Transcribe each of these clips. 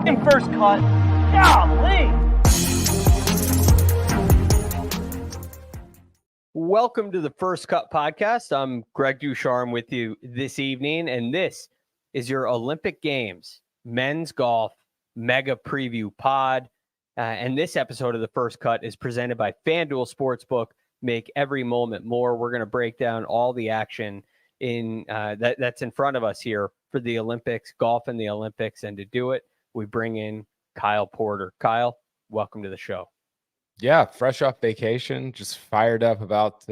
In first cut. Golly! Welcome to the First Cut podcast. I'm Greg DuCharme with you this evening, and this is your Olympic Games men's golf mega preview pod. And this episode of the First Cut is presented by FanDuel Sportsbook. Make every moment more. We're going to break down all the action in that's in front of us here for the Olympics, golf in the Olympics. And to do it, we bring in Kyle Porter. Kyle, welcome to the show. Yeah, fresh off vacation, just fired up about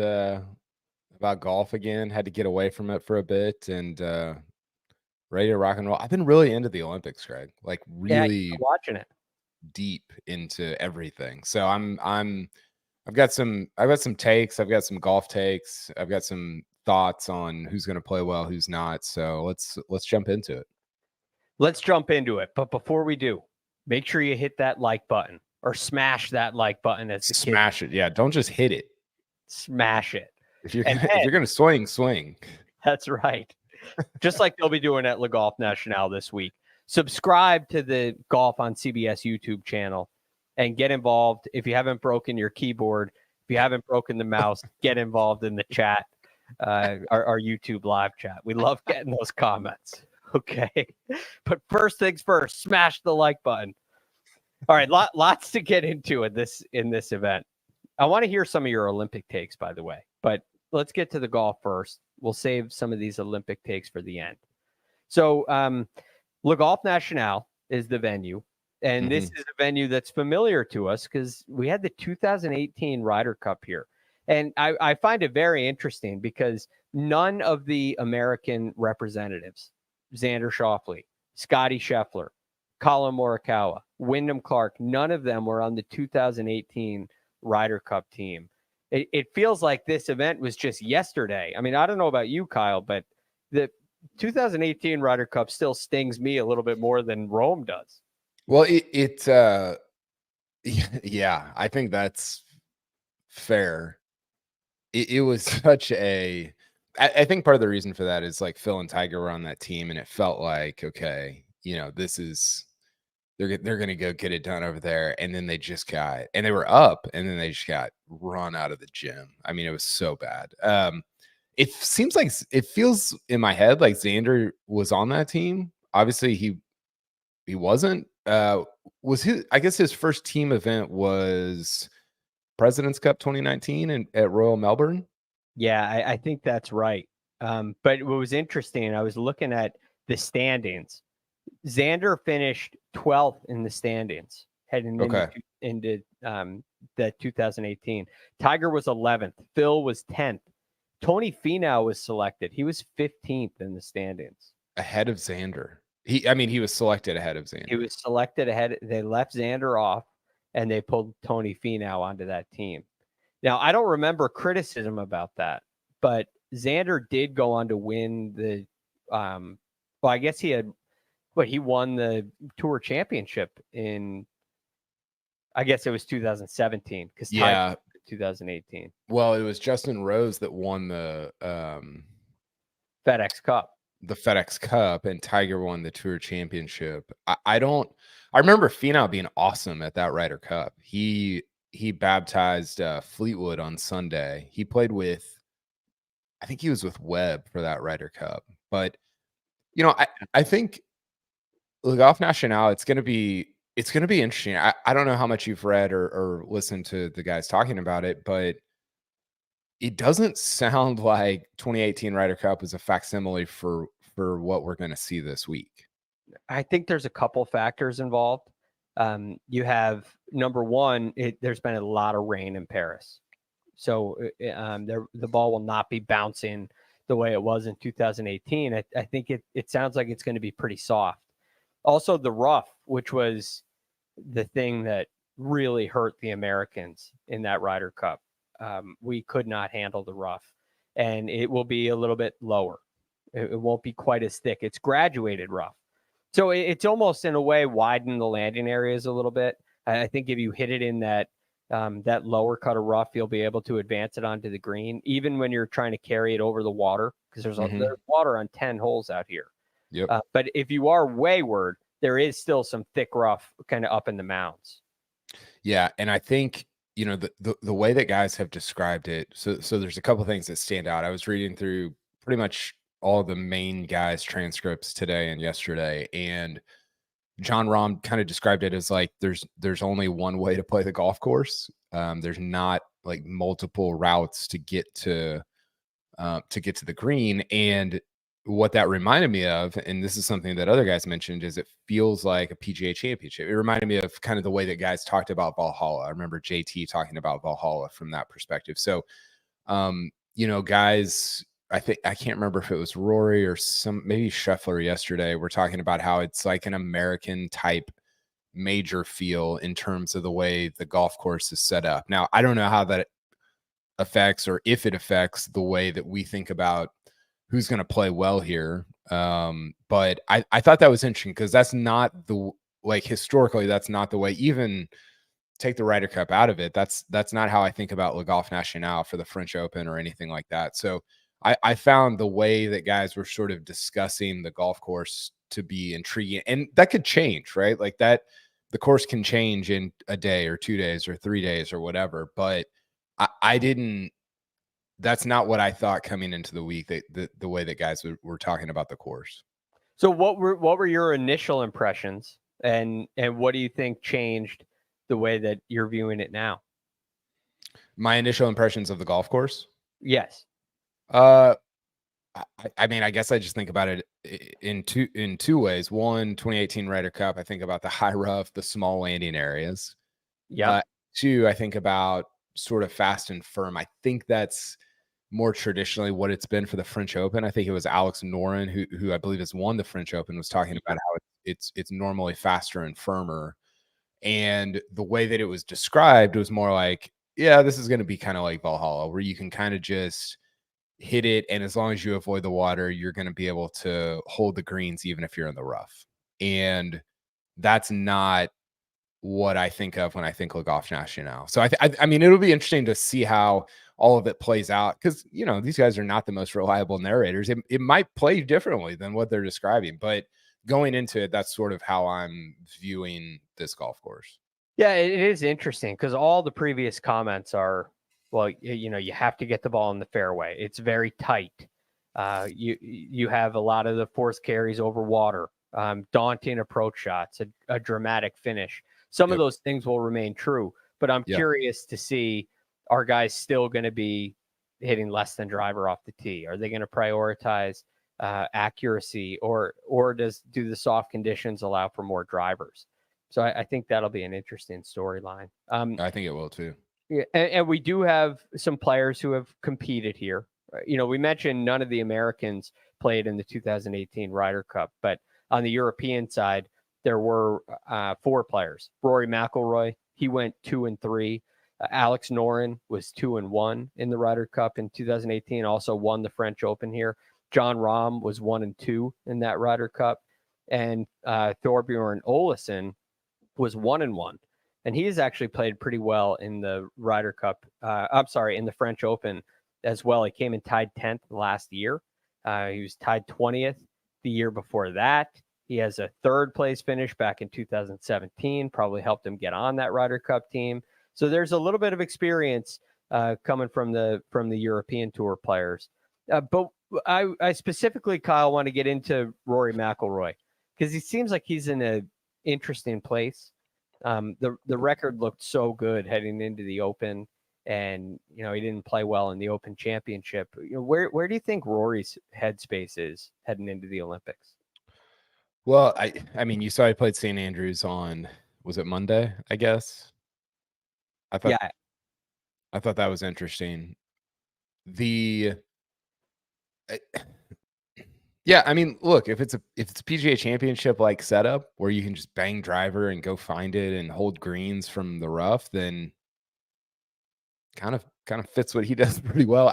golf again. Had to get away from it for a bit and ready to rock and roll. I've been really into the Olympics, Greg. Like really watching it deep into everything. So I've got some takes, I've got some golf takes, I've got some thoughts on who's going to play well, who's not. So let's jump into it. Let's jump into it. But before we do, make sure you hit that like button. Or smash that like button as the smash it. Yeah, don't just hit it. Smash it. If you're gonna swing. That's right. Just like they'll be doing at Le Golf National this week. Subscribe to the Golf on CBS YouTube channel and get involved. If you haven't broken your keyboard, if you haven't broken the mouse, get involved in the chat, our YouTube live chat. We love getting those comments. Okay. But first things first, smash the like button. All right, lots to get into in this event. I want to hear some of your Olympic takes, by the way, but let's get to the golf first. We'll save some of these Olympic takes for the end. So, Le Golf National is the venue, and this is a venue that's familiar to us because we had the 2018 Ryder Cup here. And I find it very interesting because none of the American representatives, Xander Schauffele, Scotty Scheffler, Colin Morikawa, Wyndham Clark, none of them were on the 2018 Ryder Cup team. It feels like this event was just yesterday. I mean, I don't know about you, Kyle, but the 2018 Ryder Cup still stings me a little bit more than Rome does. Well, yeah, I think that's fair. It was such a, I think part of the reason for that is like Phil and Tiger were on that team and it felt like, okay, you know, this is, they're going to go get it done over there. And then they just got, and they were up and then they just got run out of the gym. I mean, it was so bad. It seems like, it feels in my head like Xander was on that team. Obviously he wasn't. I guess his first team event was President's Cup 2019 at Royal Melbourne. Yeah, I think that's right. But what was interesting, I was looking at the standings. Xander finished 12th in the standings heading into the 2018. Tiger was 11th. Phil was 10th. Tony Finau was selected. He was 15th in the standings. Ahead of Xander. He was selected ahead of Xander. He was selected ahead. They left Xander off and they pulled Tony Finau onto that team. Now, I don't remember criticism about that, but Xander did go on to win the I guess he won the Tour Championship in, I guess it was 2017 because 2018. Well, it was Justin Rose that won the FedEx Cup. The FedEx Cup, and Tiger won the Tour Championship. I remember Finau being awesome at that Ryder Cup. He baptized Fleetwood on Sunday. He played with, I think he was with Webb for that Ryder Cup. But you know, I think Le Golf National, it's gonna be interesting. I don't know how much you've read or listened to the guys talking about it, but it doesn't sound like 2018 Ryder Cup is a facsimile for what we're going to see this week. I think there's a couple factors involved. You have, number one, there's been a lot of rain in Paris. So the ball will not be bouncing the way it was in 2018. I think it sounds like it's going to be pretty soft. Also, the rough, which was the thing that really hurt the Americans in that Ryder Cup. We could not handle the rough, and it will be a little bit lower. It won't be quite as thick. It's graduated rough. So it's almost in a way widen the landing areas a little bit. I think if you hit it in that lower cut of rough, you'll be able to advance it onto the green, even when you're trying to carry it over the water, because there's water on 10 holes out here. Yep. But if you are wayward, there is still some thick rough kind of up in the mounds. Yeah, and I think, you know, the way that guys have described it, so there's a couple things that stand out. I was reading through pretty much all the main guys' transcripts today and yesterday, and John Rahm kind of described it as like there's only one way to play the golf course. There's not like multiple routes to get to the green. And what that reminded me of, and this is something that other guys mentioned, is it feels like a PGA championship. It reminded me of kind of the way that guys talked about Valhalla. I remember JT talking about Valhalla from that perspective. So, you know, guys, I can't remember if it was Rory or maybe Scheffler yesterday. We're talking about how it's like an American type major feel in terms of the way the golf course is set up. Now, I don't know how that affects, or if it affects, the way that we think about who's going to play well here. But I thought that was interesting, because that's not historically, that's not the way. Even take the Ryder Cup out of it, that's not how I think about Le Golf National for the French Open or anything like that. So I found the way that guys were sort of discussing the golf course to be intriguing, and that could change, right? Like that, the course can change in a day or 2 days or 3 days or whatever. But that's not what I thought coming into the week, that the way that guys were talking about the course. So what were your initial impressions, and what do you think changed the way that you're viewing it now? My initial impressions of the golf course? Yes. I mean, I guess I just think about it in two ways. One, 2018 Ryder Cup, I think about the high rough, the small landing areas. Yeah. Two, I think about sort of fast and firm. I think that's more traditionally what it's been for the French Open. I think it was Alex Noren, who I believe has won the French Open, was talking about how it's normally faster and firmer. And the way that it was described was more like, yeah, this is going to be kind of like Valhalla, where you can kind of just hit it, and as long as you avoid the water, you're going to be able to hold the greens even if you're in the rough. And that's not what I think of when I think Le Golf National. So I mean, it'll be interesting to see how all of it plays out, because, you know, these guys are not the most reliable narrators. It might play differently than what they're describing, but going into it, that's sort of how I'm viewing this golf course. Yeah, it is interesting, because all the previous comments are, well, you know, you have to get the ball in the fairway. It's very tight. You have a lot of the forced carries over water, daunting approach shots, a dramatic finish. Some of those things will remain true, but I'm curious to see, are guys still going to be hitting less than driver off the tee? Are they going to prioritize accuracy, or do the soft conditions allow for more drivers? So I think that'll be an interesting storyline. I think it will too. Yeah, and we do have some players who have competed here. You know, we mentioned none of the Americans played in the 2018 Ryder Cup, but on the European side, there were 4 players. Rory McIlroy, he went 2-3. Alex Noren was 2-1 in the Ryder Cup in 2018. Also won the French Open here. John Rahm was 1-2 in that Ryder Cup, and Thorbjorn Olesen was 1-1. And he has actually played pretty well in the Ryder Cup. In the French Open as well. He came in tied 10th last year. He was tied 20th the year before that. He has a 3rd place finish back in 2017, probably helped him get on that Ryder Cup team. So there's a little bit of experience coming from the European Tour players. But I specifically, Kyle, want to get into Rory McIlroy, because he seems like he's in an interesting place. The record looked so good heading into the Open, and, you know, he didn't play well in the Open Championship. You know, where do you think Rory's headspace is heading into the Olympics? Well, I mean, you saw he played St. Andrews on, was it Monday, I guess? I thought that was interesting. Yeah, I mean, look, if it's a PGA Championship like setup where you can just bang driver and go find it and hold greens from the rough, then kind of fits what he does pretty well.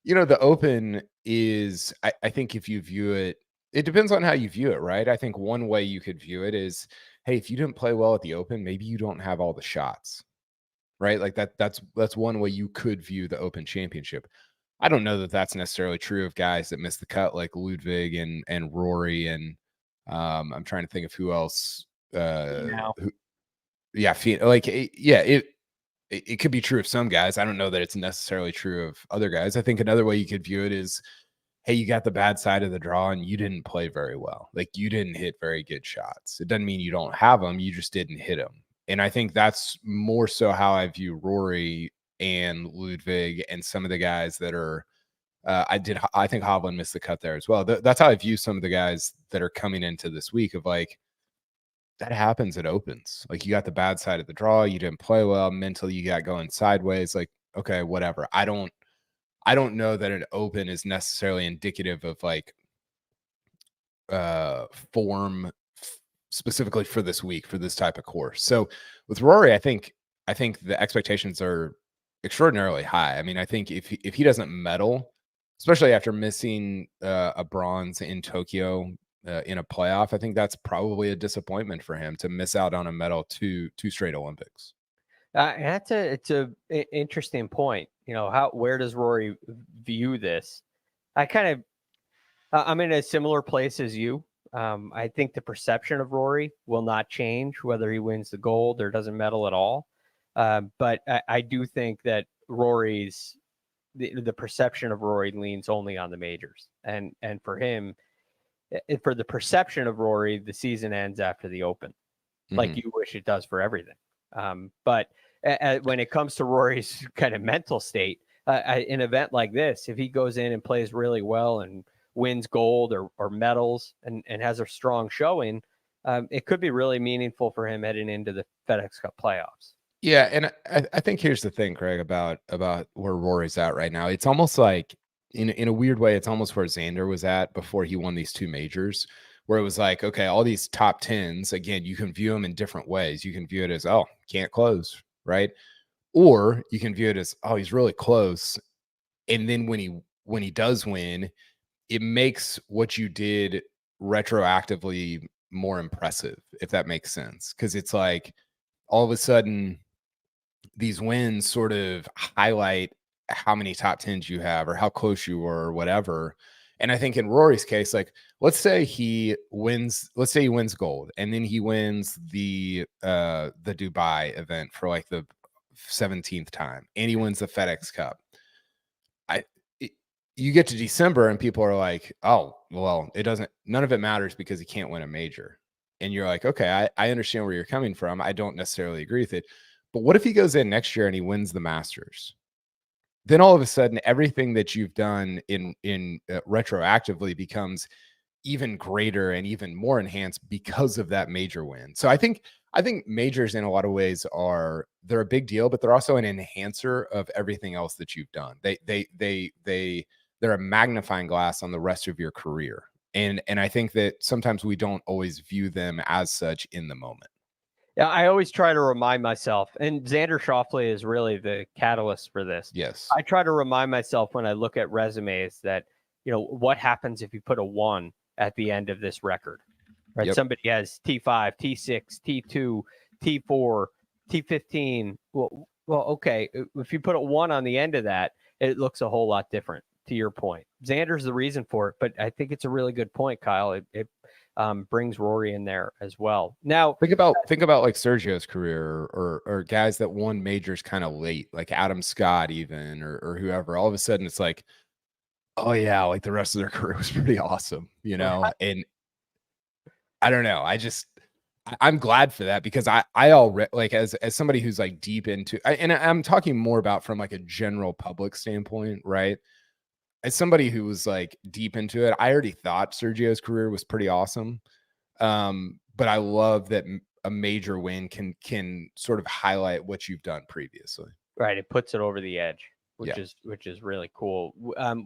The Open is, I think, if you view it, it depends on how you view it, right? I think one way you could view it is, hey, if you didn't play well at the Open, maybe you don't have all the shots, right? Like that's one way you could view the Open Championship. I don't know that that's necessarily true of guys that miss the cut, like Ludwig and Rory and I'm trying to think of who else. Now, It could be true of some guys. I don't know that it's necessarily true of other guys. I think another way you could view it is, hey, you got the bad side of the draw and you didn't play very well. Like, you didn't hit very good shots. It doesn't mean you don't have them. You just didn't hit them. And I think that's more so how I view Rory and Ludwig and some of the guys that are, I think Hovland missed the cut there as well. That's how I view some of the guys that are coming into this week of like, that happens at opens. Like, you got the bad side of the draw. You didn't play well. Mentally, you got going sideways. Like, okay, whatever. I don't know that an open is necessarily indicative of like form specifically for this week, for this type of course. So with Rory, I think the expectations are extraordinarily high. I mean, I think if he doesn't medal, especially after missing a bronze in Tokyo in a playoff, I think that's probably a disappointment for him to miss out on a medal two straight Olympics. It's a interesting point. You know, where does Rory view this? I'm in a similar place as you. I think the perception of Rory will not change whether he wins the gold or doesn't medal at all. But I do think that the perception of Rory leans only on the majors, and for him, for the perception of Rory, the season ends after the Open, like you wish it does for everything. But when it comes to Rory's kind of mental state, an event like this, if he goes in and plays really well and wins gold or medals and has a strong showing, it could be really meaningful for him heading into the FedEx Cup playoffs. Yeah, and I think here's the thing, Craig, about where Rory's at right now. It's almost like, in a weird way, it's almost where Xander was at before he won these two majors, where it was like, okay, all these top 10s, again, you can view them in different ways. You can view it as, oh, can't close, right? Or you can view it as, oh, he's really close. And then when he does win, it makes what you did retroactively more impressive, if that makes sense. Because it's like, all of a sudden, these wins sort of highlight how many top 10s you have or how close you were or whatever. And I think in Rory's case, like, let's say he wins gold and then he wins the Dubai event for like the 17th time and he wins the FedEx Cup. You get to December and people are like, oh, well, none of it matters because he can't win a major. And you're like, okay, I understand where you're coming from. I don't necessarily agree with it. But what if he goes in next year and he wins the Masters? Then all of a sudden, everything that you've done in retroactively becomes even greater and even more enhanced because of that major win. So I think majors in a lot of ways they're a big deal, but they're also an enhancer of everything else that you've done. They're a magnifying glass on the rest of your career. And I think that sometimes we don't always view them as such in the moment. Yeah, I always try to remind myself, and Xander Schauffele is really the catalyst for this. Yes. I try to remind myself when I look at resumes that, you know, what happens if you put a 1 at the end of this record, right? Yep. Somebody has T5, T6, T2, T4, T15. Well, okay. If you put a 1 on the end of that, it looks a whole lot different, to your point. Xander's the reason for it, but I think it's a really good point, Kyle. It brings Rory in there as well. Now, think about like Sergio's career or guys that won majors kind of late, like Adam Scott even or whoever. All of a sudden, it's like, oh yeah, like the rest of their career was pretty awesome, you know. And I don't know. I'm glad for that because I already, like, as somebody who's like deep into, and I'm talking more about from like a general public standpoint, right? As somebody who was like deep into it, I already thought Sergio's career was pretty awesome. But I love that a major win can sort of highlight what you've done previously. Right. It puts it over the edge, which is really cool.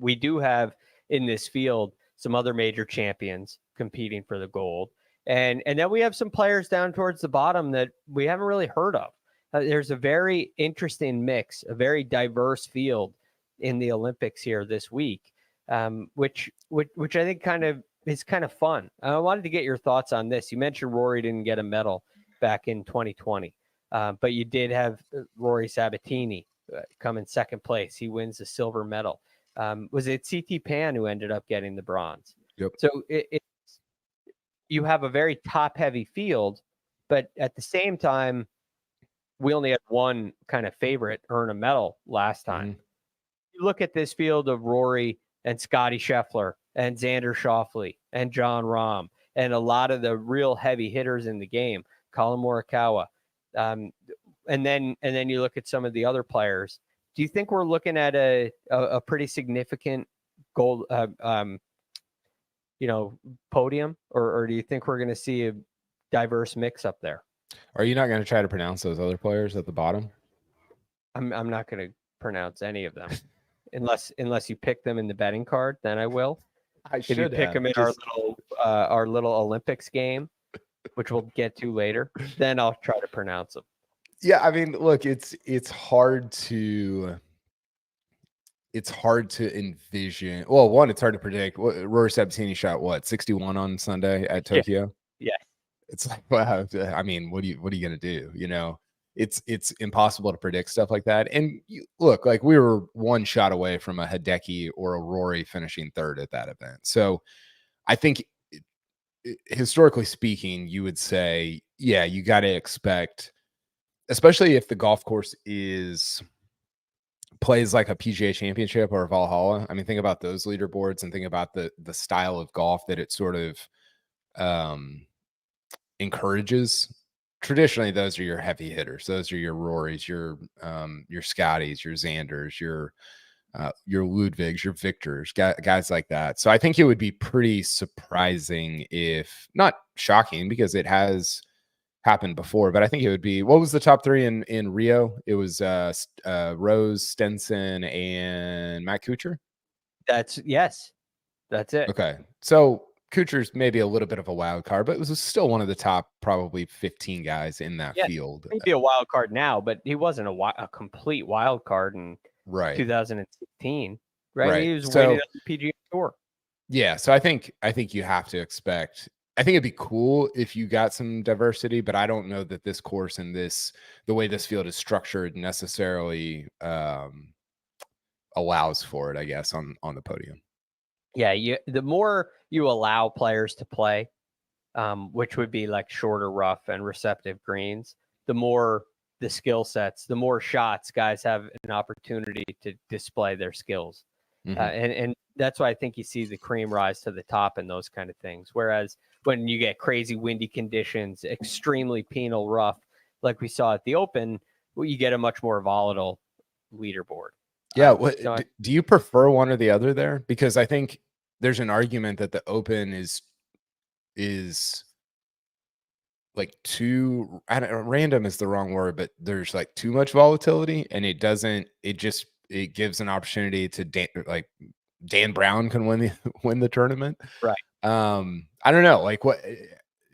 We do have in this field some other major champions competing for the gold. And then we have some players down towards the bottom that we haven't really heard of. There's a very interesting mix, a very diverse field in the Olympics here this week, which I think is kind of fun. I wanted to get your thoughts on this. You mentioned Rory didn't get a medal back in 2020, but you did have Rory Sabatini come in second place. He wins the silver medal. Was it CT Pan who ended up getting the bronze? Yep. So you have a very top-heavy field, but at the same time, we only had one kind of favorite earn a medal last time. You look at this field of Rory and Scotty Scheffler and Xander Schauffele and John Rahm and a lot of the real heavy hitters in the game, Colin Morikawa, and then you look at some of the other players. Do you think we're looking at a pretty significant gold, podium, or do you think we're going to see a diverse mix up there? Are you not going to try to pronounce those other players at the bottom? I'm not going to pronounce any of them unless you pick them in the betting card. Then I will. If you pick them in our little Olympics game, which we'll get to later, then I'll try to pronounce them. Yeah, I mean, look, it's hard to envision. Well, one, it's hard to predict. Rory Sabatini shot 61 on Sunday at Tokyo. Yeah. It's like, wow. I mean, what are you gonna do? It's impossible to predict stuff like that. And look, like, we were one shot away from a Hideki or a Rory finishing third at that event. So I think, historically speaking, you would say, yeah, you got to expect, especially if the golf course plays like a PGA Championship or a Valhalla. I mean, think about those leaderboards and think about the style of golf that it sort of encourages. Traditionally, those are your heavy hitters. Those are your Rorys, your Scotties, your Xanders, your Ludwigs, your Victors, guys like that. So I think it would be pretty surprising, if not shocking, because it has happened before. But I think it would be, what was the top three in Rio? It was Rose, Stenson, and Matt Kuchar. That's it. Okay, so Kuchar's maybe a little bit of a wild card, but it was still one of the top probably 15 guys in that field. He'd be a wild card now, but he wasn't a complete wild card in 2016, right? He was waiting on the PGA Tour. Yeah, so I think you have to expect. I think it'd be cool if you got some diversity, but I don't know that this course and the way this field is structured necessarily allows for it, I guess, on the podium. Yeah, the more you allow players to play, which would be like shorter rough and receptive greens, the more the skill sets, the more shots guys have an opportunity to display their skills. And that's why I think you see the cream rise to the top and those kind of things. Whereas when you get crazy windy conditions, extremely penal rough, like we saw at the Open, you get a much more volatile leaderboard. Yeah. Do you prefer one or the other there? Because I think there's an argument that the Open is like too, random is the wrong word, but there's like too much volatility, and it gives an opportunity to Dan Brown can win the tournament. Right. I don't know, like,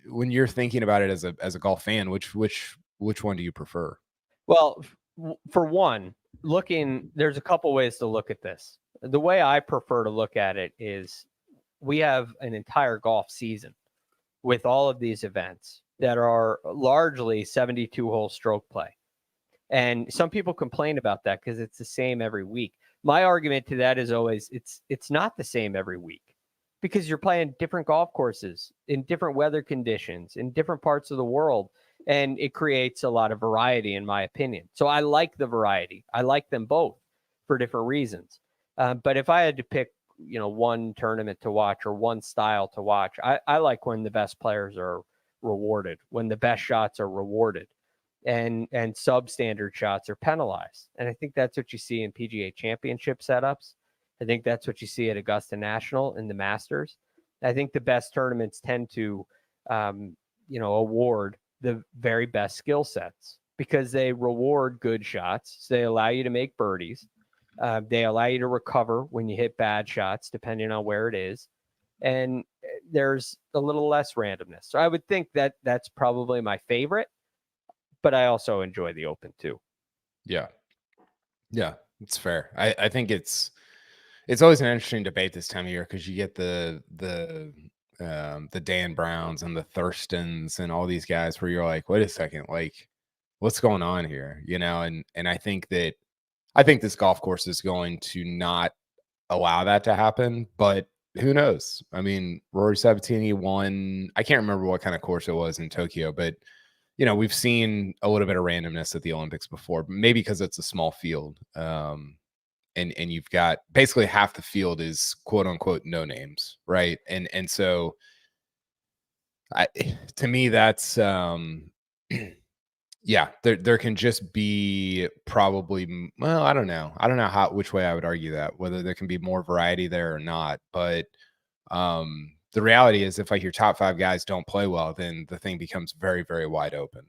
when you're thinking about it as a golf fan, which one do you prefer? Well, for one, there's a couple ways to look at this. The way I prefer to look at it is we have an entire golf season with all of these events that are largely 72-hole stroke play. And some people complain about that because it's the same every week. My argument to that is always it's not the same every week, because you're playing different golf courses in different weather conditions in different parts of the world. And it creates a lot of variety, in my opinion. So I like the variety. I like them both for different reasons. But if I had to pick, one tournament to watch or one style to watch, I like when the best players are rewarded, when the best shots are rewarded, and substandard shots are penalized. And I think that's what you see in PGA Championship setups. I think that's what you see at Augusta National and the Masters. I think the best tournaments tend to, award the very best skill sets because they reward good shots. So they allow you to make birdies. They allow you to recover when you hit bad shots, depending on where it is. And there's a little less randomness. So I would think that that's probably my favorite, but I also enjoy the Open too. Yeah, it's fair. I think it's always an interesting debate this time of year because you get the Dan Browns and the Thurstons and all these guys where you're like, wait a second, like, what's going on here? And I think this golf course is going to not allow that to happen, but who knows? I mean, Rory Sabatini won. I can't remember what kind of course it was in Tokyo, but we've seen a little bit of randomness at the Olympics before, maybe because it's a small field. And you've got basically half the field is quote unquote no names, right? And so to me, that's yeah, there can just be probably, well, I don't know which way I would argue that, whether there can be more variety there or not. But the reality is, if like your top 5 guys don't play well, then the thing becomes very, very wide open.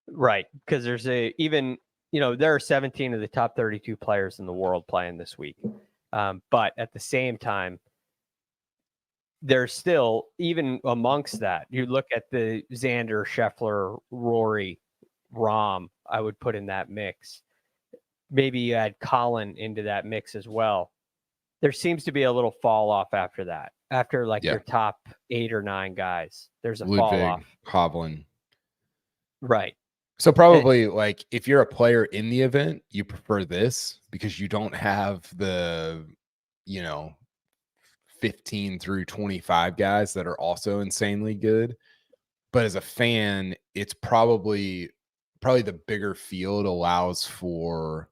Right, because there's there are 17 of the top 32 players in the world playing this week. But at the same time, there's still, even amongst that, you look at the Xander, Scheffler, Rory, Rahm, I would put in that mix. Maybe you add Colin into that mix as well. There seems to be a little fall off after that. After your top 8 or 9 guys, there's a fall off. Hovland. Right. So probably if you're a player in the event, you prefer this because you don't have the, 15 through 25 guys that are also insanely good. But as a fan, it's probably the bigger field allows for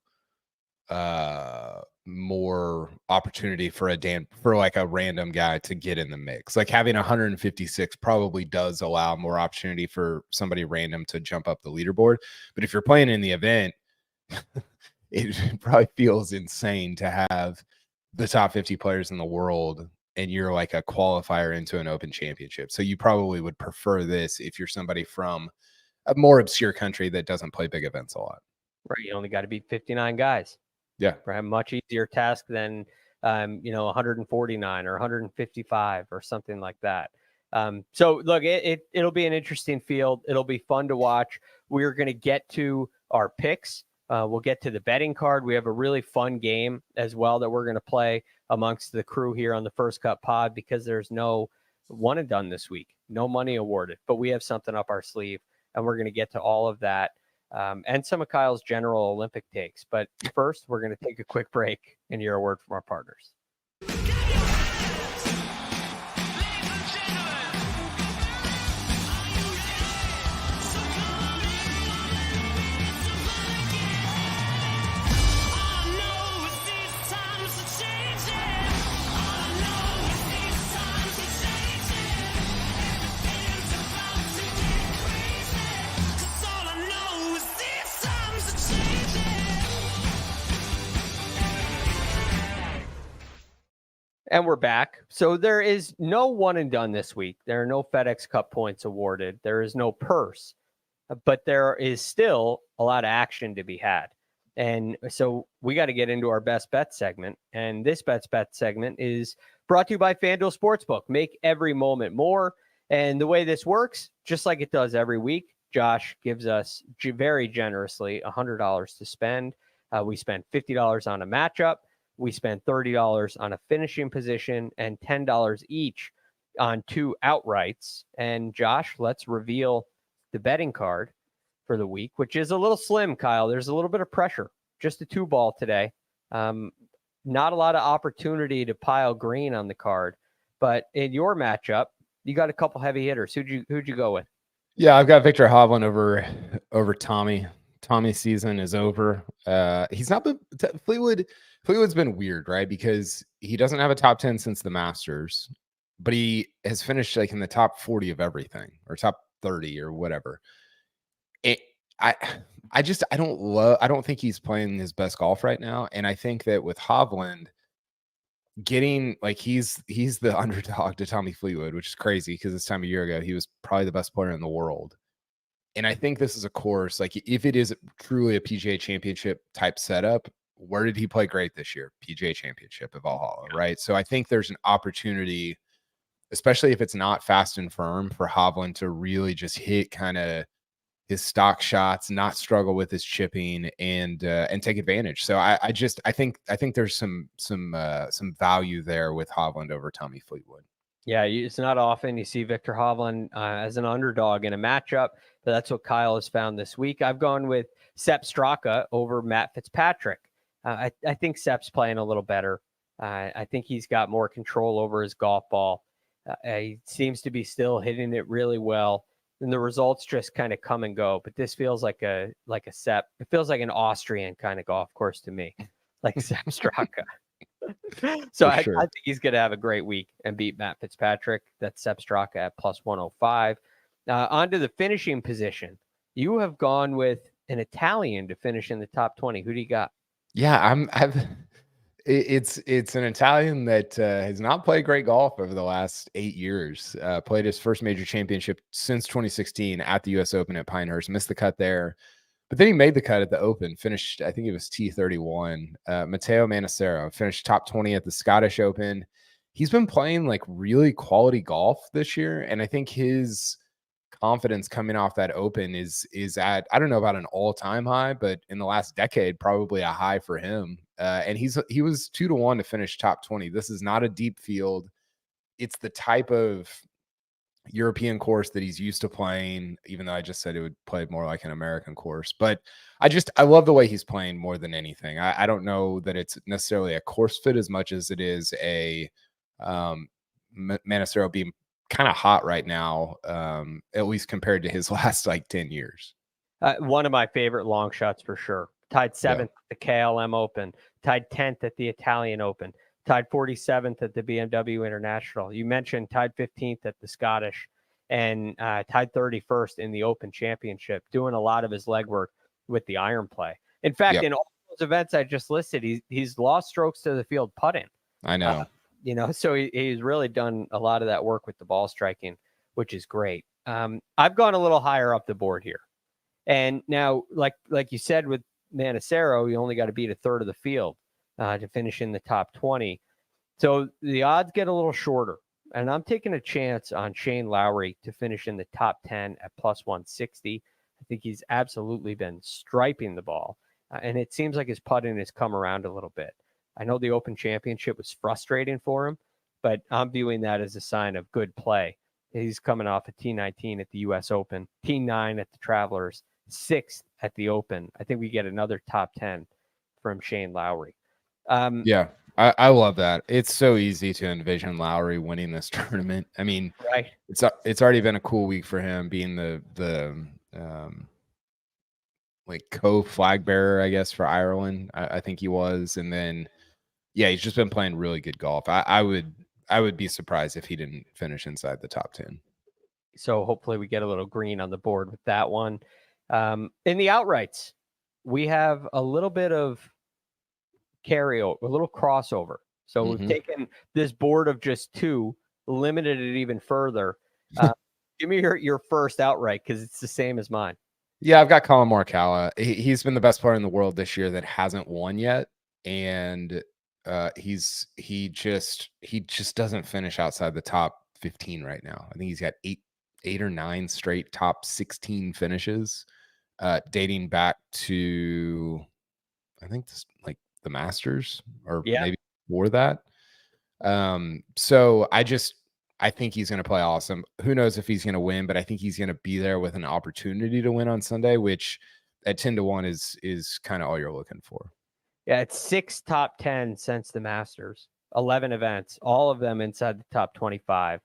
more opportunity for a random guy to get in the mix. Like having 156 probably does allow more opportunity for somebody random to jump up the leaderboard. But if you're playing in the event, it probably feels insane to have the top 50 players in the world and you're like a qualifier into an open championship. So you probably would prefer this if you're somebody from a more obscure country that doesn't play big events a lot. Right. You only got to beat 59 guys. Yeah. For a much easier task than, 149 or 155 or something like that. So look, it'll be an interesting field. It'll be fun to watch. We're going to get to our picks. We'll get to the betting card. We have a really fun game as well that we're going to play amongst the crew here on the First Cut Pod because there's no one and done this week, no money awarded, but we have something up our sleeve and we're going to get to all of that. And some of Kyle's general Olympic takes. But first, we're going to take a quick break and hear a word from our partners. And we're back. So there is no one and done this week. There are no FedEx Cup points awarded. There is no purse, but there is still a lot of action to be had. And so we got to get into our best bet segment. And this best bet segment is brought to you by FanDuel Sportsbook. Make every moment more. And the way this works, just like it does every week, Josh gives us very generously $100 to spend. We spend $50 on a matchup. We spent $30 on a finishing position and $10 each on 2 outrights. And Josh, let's reveal the betting card for the week, which is a little slim, Kyle. There's a little bit of pressure. Just a 2-ball today. Not a lot of opportunity to pile green on the card. But in your matchup, you got a couple heavy hitters. Who'd you go with? Yeah, I've got Victor Hovland over Tommy. Tommy's season is over. He's not been Fleetwood's been weird, right? Because he doesn't have a top 10 since the Masters, but he has finished in the top 40 of everything or top 30 or whatever. I don't think he's playing his best golf right now. And I think that with Hovland getting he's the underdog to Tommy Fleetwood, which is crazy because this time a year ago, he was probably the best player in the world. And I think this is a course, if it is truly a PGA Championship type setup, where did he play great this year? PGA Championship of Valhalla, right? So I think there's an opportunity, especially if it's not fast and firm, for Hovland to really just hit kind of his stock shots, not struggle with his chipping, and take advantage. So I think there's some value there with Hovland over Tommy Fleetwood. Yeah, it's not often you see Victor Hovland as an underdog in a matchup, but that's what Kyle has found this week. I've gone with Sepp Straka over Matt Fitzpatrick. I think Sepp's playing a little better. I think he's got more control over his golf ball. He seems to be still hitting it really well, and the results just kind of come and go. But this feels like a Sepp. It feels like an Austrian kind of golf course to me, like Sepp Straka. So I think he's going to have a great week and beat Matt Fitzpatrick. That's Sepp Straka at plus 105. On to the finishing position. You have gone with an Italian to finish in the top 20. Who do you got? Yeah, it's an Italian that has not played great golf over the last 8 years. Played his first major championship since 2016 at the U.S. Open at Pinehurst. Missed the cut there, but then he made the cut at the Open. Finished, I think it was T31. Matteo Manassero finished top 20 at the Scottish Open. He's been playing like really quality golf this year, and I think his confidence coming off that Open is at, I don't know about an all-time high, but in the last decade, probably a high for him. And he was 2-1 to finish top 20. This is not a deep field. It's the type of European course that he's used to playing, even though I just said it would play more like an American course. But I love the way he's playing more than anything. I don't know that it's necessarily a course fit as much as it is a Manassero being kind of hot right now, at least compared to his last like 10 years. One of my favorite long shots for sure. Tied 7th at the KLM Open, tied 10th at the Italian Open, tied 47th at the BMW International. You mentioned tied 15th at the Scottish, and tied 31st in the Open Championship, doing a lot of his legwork with the iron play. In fact, in all those events I just listed, he's lost strokes to the field putting. I know. So he's really done a lot of that work with the ball striking, which is great. I've gone a little higher up the board here. And now, like you said with Manassero, you only got to beat a third of the field to finish in the top 20. So the odds get a little shorter. And I'm taking a chance on Shane Lowry to finish in the top 10 at plus 160. I think he's absolutely been striping the ball. And it seems like his putting has come around a little bit. I know the Open Championship was frustrating for him, but I'm viewing that as a sign of good play. He's coming off a T19 at the U.S. Open, T9 at the Travelers, 6th at the Open. I think we get another top 10 from Shane Lowry. I love that. It's so easy to envision Lowry winning this tournament. I mean, right. It's already been a cool week for him being the like co-flag bearer, I guess, for Ireland. I think he was, and then he's just been playing really good golf. I would be surprised if he didn't finish inside the top 10. So hopefully we get a little green on the board with that one. In the outrights, we have a little bit of carryover, a little crossover. So we've taken this board of just 2, limited it even further. Give me your first outright, because it's the same as mine. Yeah, I've got Colin Morikawa. He's been the best player in the world this year that hasn't won yet, and he just doesn't finish outside the top 15 right now. I think he's got eight or 9 straight top 16 finishes, dating back to, I think this, like the Masters or maybe before that. So I think he's going to play awesome. Who knows if he's going to win, but I think he's going to be there with an opportunity to win on Sunday, which at 10-1 is kind of all you're looking for. Yeah, it's 6 top 10 since the Masters, 11 events, all of them inside the top 25.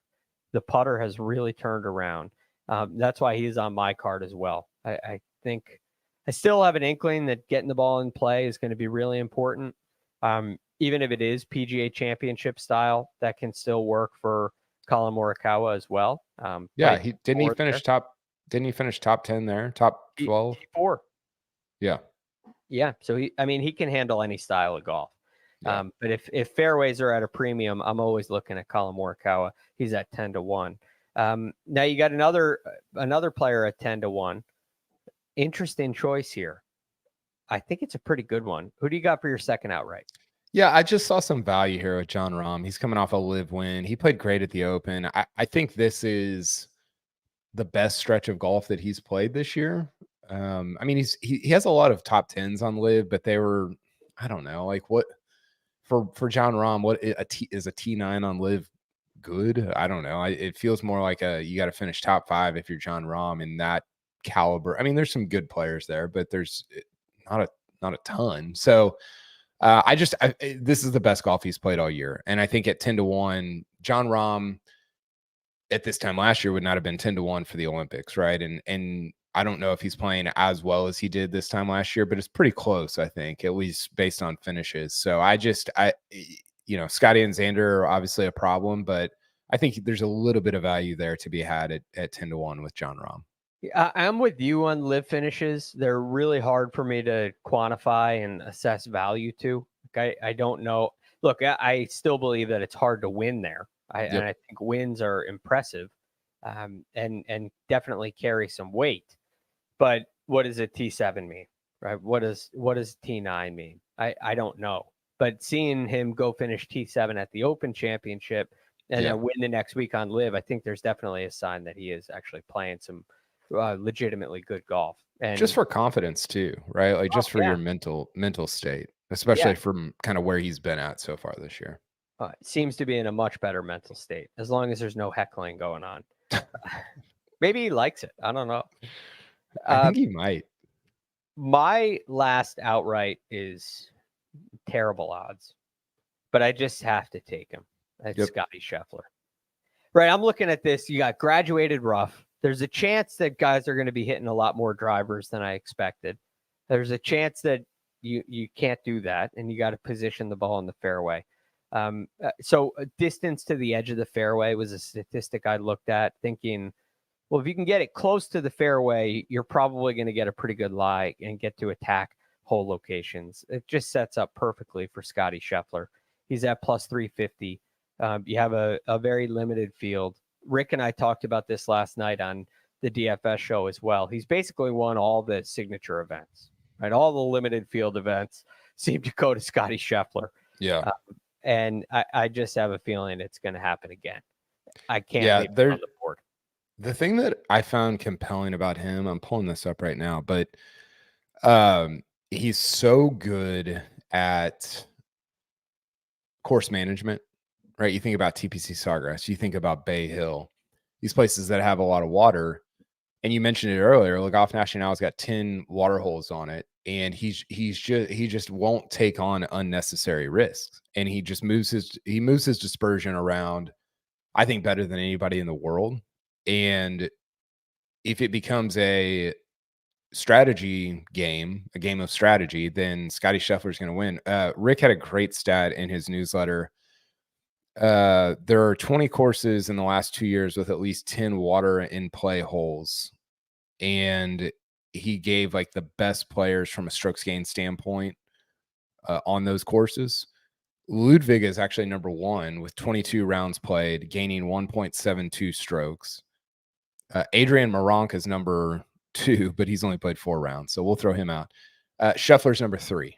The putter has really turned around. That's why he's on my card as well. I think I still have an inkling that getting the ball in play is going to be really important. Even if it is PGA Championship style, that can still work for Colin Morikawa as well. He finish top 10 there, top 12, 4. Yeah. So he can handle any style of golf. But if fairways are at a premium, I'm always looking at Colin Morikawa. He's at 10-1. Now you got another player at 10-1. Interesting choice here. I think it's a pretty good one. Who do you got for your second outright? Yeah, I just saw some value here with Jon Rahm. He's coming off a live win. He played great at the Open. I think this is the best stretch of golf that he's played this year. He has a lot of top 10s on live, but they were, I don't know, like what for Jon Rahm, what is a T9 on live good? I don't know. It feels more like you got to finish top 5 if you're Jon Rahm in that caliber. I mean, there's some good players there, but there's not a ton. So This is the best golf he's played all year. And I think at 10-1, Jon Rahm at this time last year would not have been 10-1 for the Olympics, right? And I don't know if he's playing as well as he did this time last year, but it's pretty close, I think, at least based on finishes. So Scotty and Xander are obviously a problem, but I think there's a little bit of value there to be had at 10-1 with Jon Rahm. I'm with you on live finishes. They're really hard for me to quantify and assess value to. I don't know. Look, I still believe that it's hard to win there. And I think wins are impressive, and definitely carry some weight. But what does a T7 mean, right? What does T9 mean? I don't know. But seeing him go finish T7 at the Open Championship and then win the next week on live, I think there's definitely a sign that he is actually playing some legitimately good golf. And just for confidence too, right? Like just for your mental state, especially from kind of where he's been at so far this year. Seems to be in a much better mental state, as long as there's no heckling going on. Maybe he likes it. I don't know. I think he might. My last outright is terrible odds, but I just have to take him. That's Scotty Scheffler. Right, I'm looking at this. You got graduated rough. There's a chance that guys are going to be hitting a lot more drivers than I expected. There's a chance that you can't do that, and you got to position the ball in the fairway. So distance to the edge of the fairway was a statistic I looked at, thinking, well, if you can get it close to the fairway, you're probably going to get a pretty good lie and get to attack hole locations. It just sets up perfectly for Scotty Scheffler. He's at plus 350. You have a very limited field. Rick and I talked about this last night on the DFS show as well. He's basically won all the signature events, right? All the limited field events seem to go to Scotty Scheffler. Yeah. And I just have a feeling it's going to happen again. I can't leave it on the board. The thing that I found compelling about him, I'm pulling this up right now, but he's so good at course management, right? You think about TPC Sawgrass, you think about Bay Hill, these places that have a lot of water. And you mentioned it earlier, Le Golf National has got 10 water holes on it. And he just won't take on unnecessary risks. And he just moves his dispersion around, I think, better than anybody in the world. And if it becomes a strategy game, a game of strategy, then Scotty Scheffler is going to win. Rick had a great stat in his newsletter. There are 20 courses in the last 2 years with at least 10 water in play holes. And he gave like the best players from a strokes gain standpoint on those courses. Ludwig is actually number one with 22 rounds played, gaining 1.72 strokes. Adrian Maronk is number two, but he's only played 4 rounds, so we'll throw him out. Scheffler's number 3.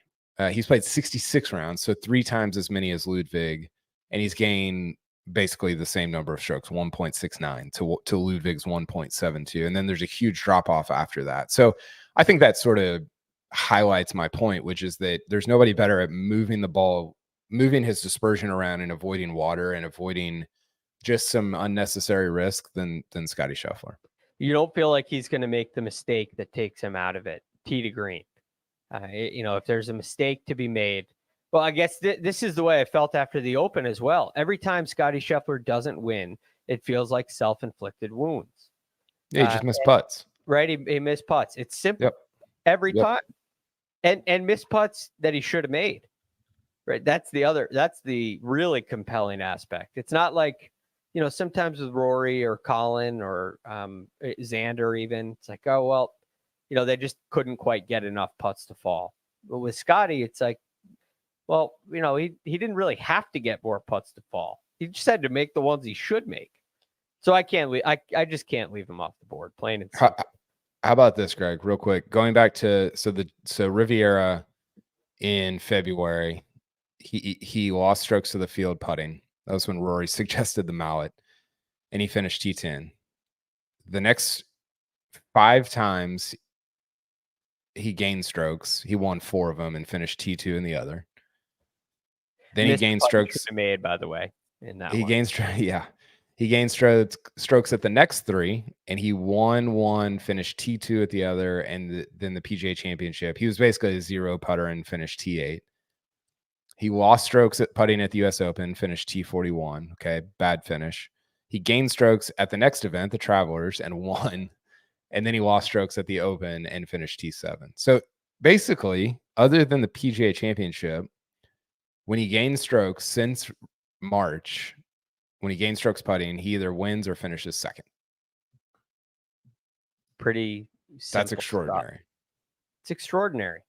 He's played 66 rounds, so 3 times as many as Ludwig, and he's gained basically the same number of strokes, 1.69 to Ludwig's 1.72. And then there's a huge drop off after that. So I think that sort of highlights my point, which is that there's nobody better at moving the ball, moving his dispersion around and avoiding water and avoiding just some unnecessary risk than Scotty Scheffler. You don't feel like he's going to make the mistake that takes him out of it, tee to green. If there's a mistake to be made, well, I guess this is the way I felt after the Open as well. Every time Scotty Scheffler doesn't win, it feels like self-inflicted wounds. Yeah, he just missed putts. Right, he missed putts. It's simple every time, and missed putts that he should have made. Right, that's the really compelling aspect. It's not like, sometimes with Rory or Colin or Xander even, it's like, oh well, they just couldn't quite get enough putts to fall. But with Scotty, it's like, well, he didn't really have to get more putts to fall. He just had to make the ones he should make. So I can't leave. I just can't leave him off the board. Plain and simple. How about this, Greg? Real quick, going back to Riviera in February, he lost strokes to the field putting. That was when Rory suggested the mallet, and he finished T10. The next 5 times he gained strokes, he won 4 of them and finished T2 in the other. Then he gained strokes made, by the way, in that he gained strokes at the next 3, and he won 1, finished T2 at the other, and then the PGA Championship. He was basically a 0 putter and finished T8. He lost strokes at putting at the US Open, finished T41. Okay, bad finish. He gained strokes at the next event, the Travelers, and won. And then he lost strokes at the Open and finished T7. So basically, other than the PGA Championship, when he gained strokes since March, when he gained strokes putting, he either wins or finishes second. Pretty simple That's extraordinary. stuff. It's extraordinary.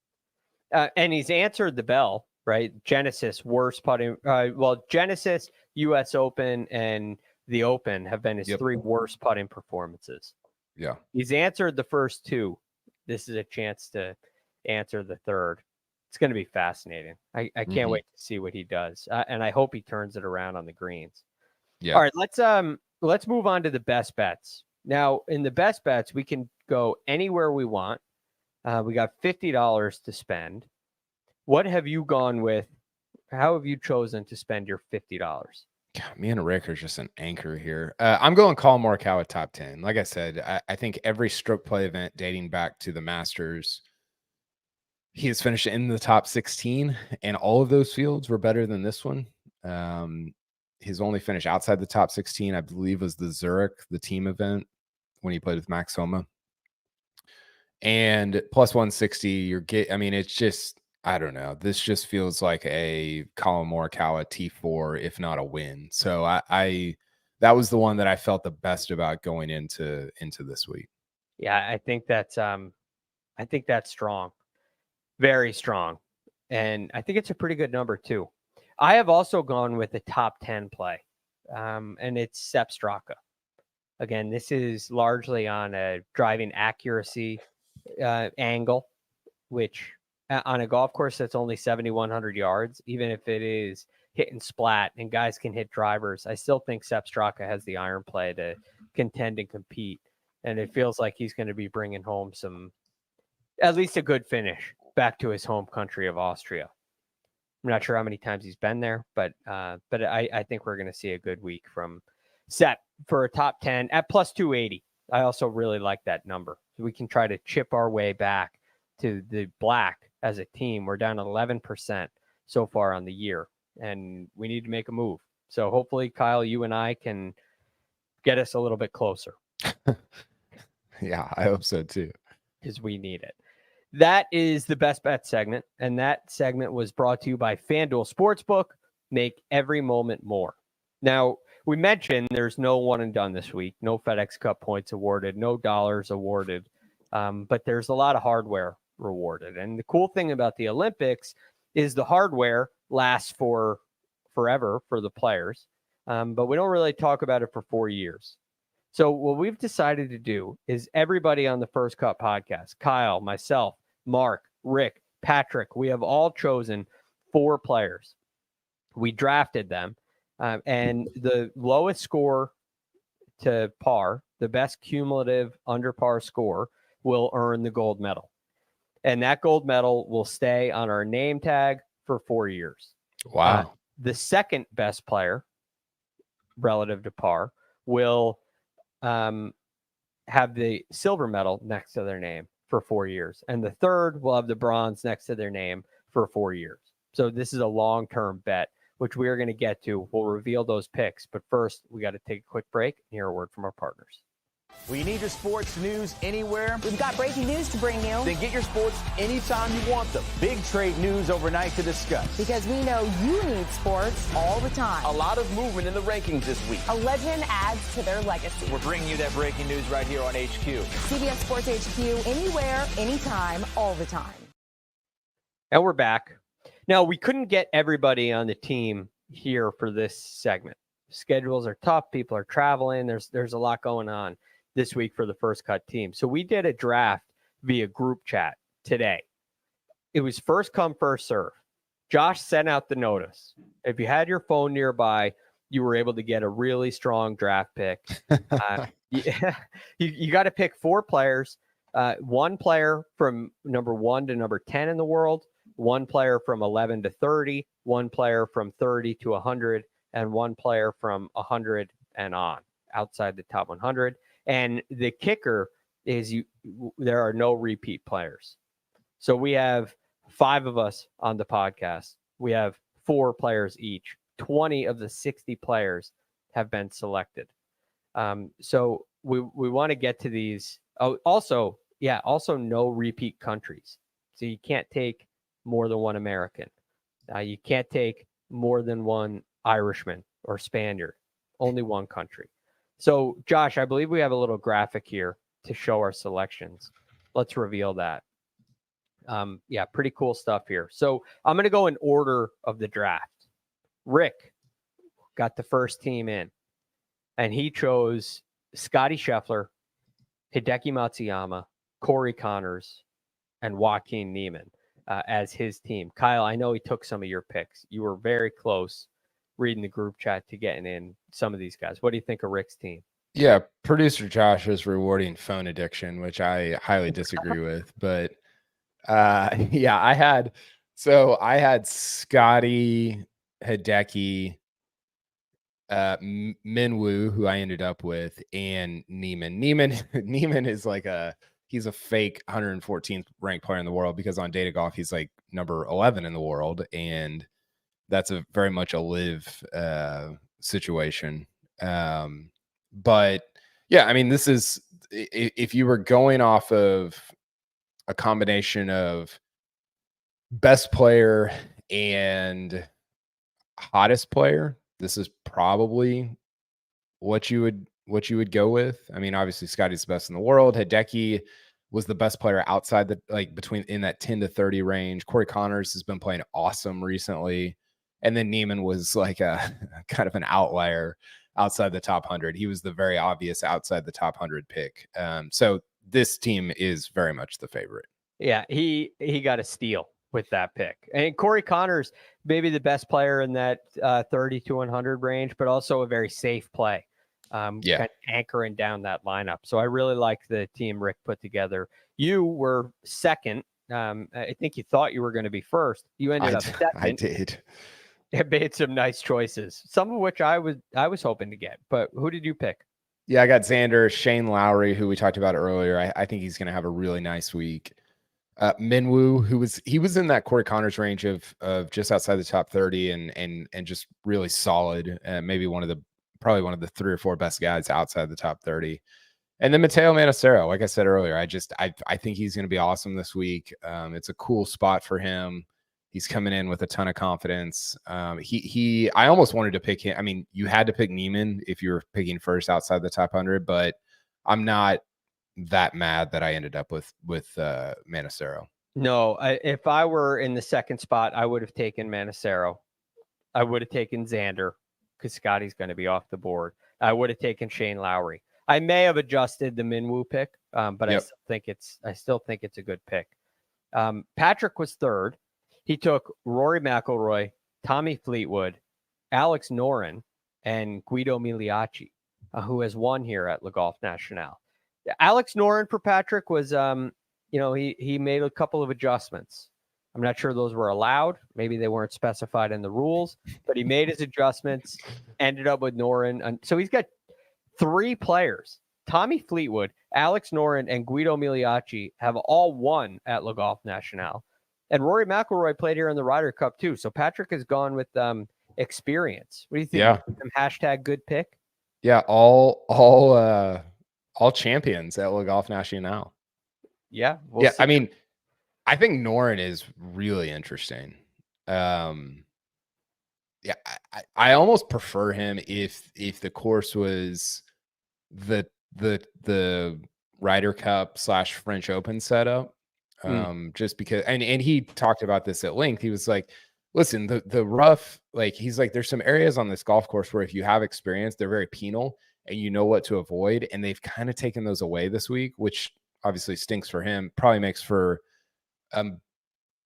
And he's answered the bell, right? Genesis, worst putting. Genesis, US Open, and the Open have been his three worst putting performances. Yeah. He's answered the first two. This is a chance to answer the third. It's going to be fascinating. I can't wait to see what he does. And I hope he turns it around on the greens. Yeah. All right, let's move on to the best bets. Now, in the best bets, we can go anywhere we want. We got $50 to spend. What have you gone with? How have you chosen to spend your $50? God, me and Rick are just an anchor here. I'm going Colin Morikawa top 10. Like I said, I think every stroke play event dating back to the Masters, he has finished in the top 16, and all of those fields were better than this one. His only finish outside the top 16, I believe, was the Zurich, the team event, when he played with Max Homa. And plus 160, it's just, I don't know. This just feels like a Colin Morikawa T4, if not a win. So I that was the one that I felt the best about going into this week. Yeah, I think that's strong. Very strong. And I think it's a pretty good number too. I have also gone with a top 10 play. And it's Sepp Straka. Again, this is largely on a driving accuracy angle, which on a golf course that's only 7,100 yards, even if it is hit and splat and guys can hit drivers, I still think Sepp Straka has the iron play to contend and compete. And it feels like he's going to be bringing home at least a good finish back to his home country of Austria. I'm not sure how many times he's been there, but I think we're going to see a good week from Sepp for a top 10 at plus 280. I also really like that number. So we can try to chip our way back to the black as a team. We're down 11% so far on the year, and we need to make a move. So hopefully, Kyle, you and I can get us a little bit closer. Yeah, I hope so too. Because we need it. That is the best bet segment. And that segment was brought to you by FanDuel Sportsbook. Make every moment more. Now, we mentioned there's no one and done this week. No FedEx Cup points awarded. No dollars awarded. But there's a lot of hardware rewarded. And the cool thing about the Olympics is the hardware lasts for forever for the players. But we don't really talk about it for 4 years. So what we've decided to do is everybody on the First Cut podcast, Kyle, myself, Mark, Rick, Patrick, we have all chosen 4 players. We drafted them, and the lowest score to par, the best cumulative under par score, will earn the gold medal. And that gold medal will stay on our name tag for 4 years. Wow. The second best player relative to par will have the silver medal next to their name for 4 years. And the third will have the bronze next to their name for 4 years. So this is a long-term bet, which we are going to get to. We'll reveal those picks. But first, we got to take a quick break and hear a word from our partners. Well, you need your sports news anywhere? We've got breaking news to bring you. Then get your sports anytime you want them. Big trade news overnight to discuss. Because we know you need sports all the time. A lot of movement in the rankings this week. A legend adds to their legacy. We're bringing you that breaking news right here on HQ. CBS Sports HQ, anywhere, anytime, all the time. And we're back. Now, we couldn't get everybody on the team here for this segment. Schedules are tough. People are traveling. There's a lot going on this week for the First Cut team. So we did a draft via group chat today. It was first come, first serve. Josh sent out the notice. If you had your phone nearby, you were able to get a really strong draft pick. You got to pick 4 players, 1 player from number 1 to number 10 in the world, 1 player from 11 to 30, 1 player from 30 to 100, and 1 player from 100 and on outside the top 100. And the kicker is there are no repeat players. So we have 5 of us on the podcast. We have 4 players each. 20 of the 60 players have been selected. So we want to get to these. Oh, also no repeat countries. So you can't take more than one American. You can't take more than one Irishman or Spaniard. Only one country. So, Josh, I believe we have a little graphic here to show our selections. Let's reveal that. Yeah, pretty cool stuff here. So I'm going to go in order of the draft. Rick got the first team in, and he chose Scotty Scheffler, Hideki Matsuyama, Corey Connors, and Joaquin Niemann as his team. Kyle, I know he took some of your picks. You were very close reading the group chat to getting in some of these guys. What do you think of Rick's team? Yeah, producer Josh is rewarding phone addiction, which I highly disagree with. But yeah, I had Scotty, Hideki, Minwoo, who I ended up with, and Niemann. Niemann is like he's a fake 114th ranked player in the world, because on Data Golf he's like number 11 in the world, and that's a very much a live situation. But yeah, I mean, this is, if you were going off of a combination of best player and hottest player, this is probably what you would go with. I mean, obviously Scotty's the best in the world. Hideki was the best player outside the, like, between in that 10 to 30 range. Corey Connors has been playing awesome recently. And then Niemann was like a kind of an outlier outside the top 100. He was the very obvious outside the top 100 pick. So this team is very much the favorite. Yeah, he got a steal with that pick. And Corey Connors, maybe the best player in that 30 to 100 range, but also a very safe play. Kind of anchoring down that lineup. So I really like the team Rick put together. You were second. I think you thought you were going to be first. You ended up second. I did. It made some nice choices, some of which I was hoping to get. But who did you pick? Yeah, I got Xander, Shane Lowry, who we talked about earlier. I think he's going to have a really nice week. Minwoo, he was in that Corey Connors range of just outside the top 30 and just really solid. Maybe probably one of the 3 or 4 best guys outside the top 30. And then Matteo Manacero, like I said earlier, I think he's going to be awesome this week. It's a cool spot for him. He's coming in with a ton of confidence. I almost wanted to pick him. I mean, you had to pick Niemann if you were picking first outside the top 100, but I'm not that mad that I ended up with Manacero. No, if I were in the second spot, I would have taken Manacero. I would have taken Xander, because Scotty's going to be off the board. I would have taken Shane Lowry. I may have adjusted the Minwoo pick, but I still think it's a good pick. Patrick was third. He took Rory McIlroy, Tommy Fleetwood, Alex Noren, and Guido Migliacci, who has won here at Le Golf National. Alex Noren for Patrick was, he made a couple of adjustments. I'm not sure those were allowed. Maybe they weren't specified in the rules, but he made his adjustments, ended up with Noren. And so he's got 3 players. Tommy Fleetwood, Alex Noren, and Guido Migliacci have all won at Le Golf National. And Rory McIlroy played here in the Ryder Cup too. So Patrick has gone with experience. What do you think? Yeah. Hashtag good pick. Yeah, all champions at Le Golf National. Yeah. We'll see. I mean, I think Noren is really interesting. I almost prefer him if the course was the Ryder Cup / French Open setup. Just because, and he talked about this at length. He was like, listen, the rough, like, he's like, there's some areas on this golf course where if you have experience, they're very penal and you know what to avoid. And they've kind of taken those away this week, which obviously stinks for him, probably makes for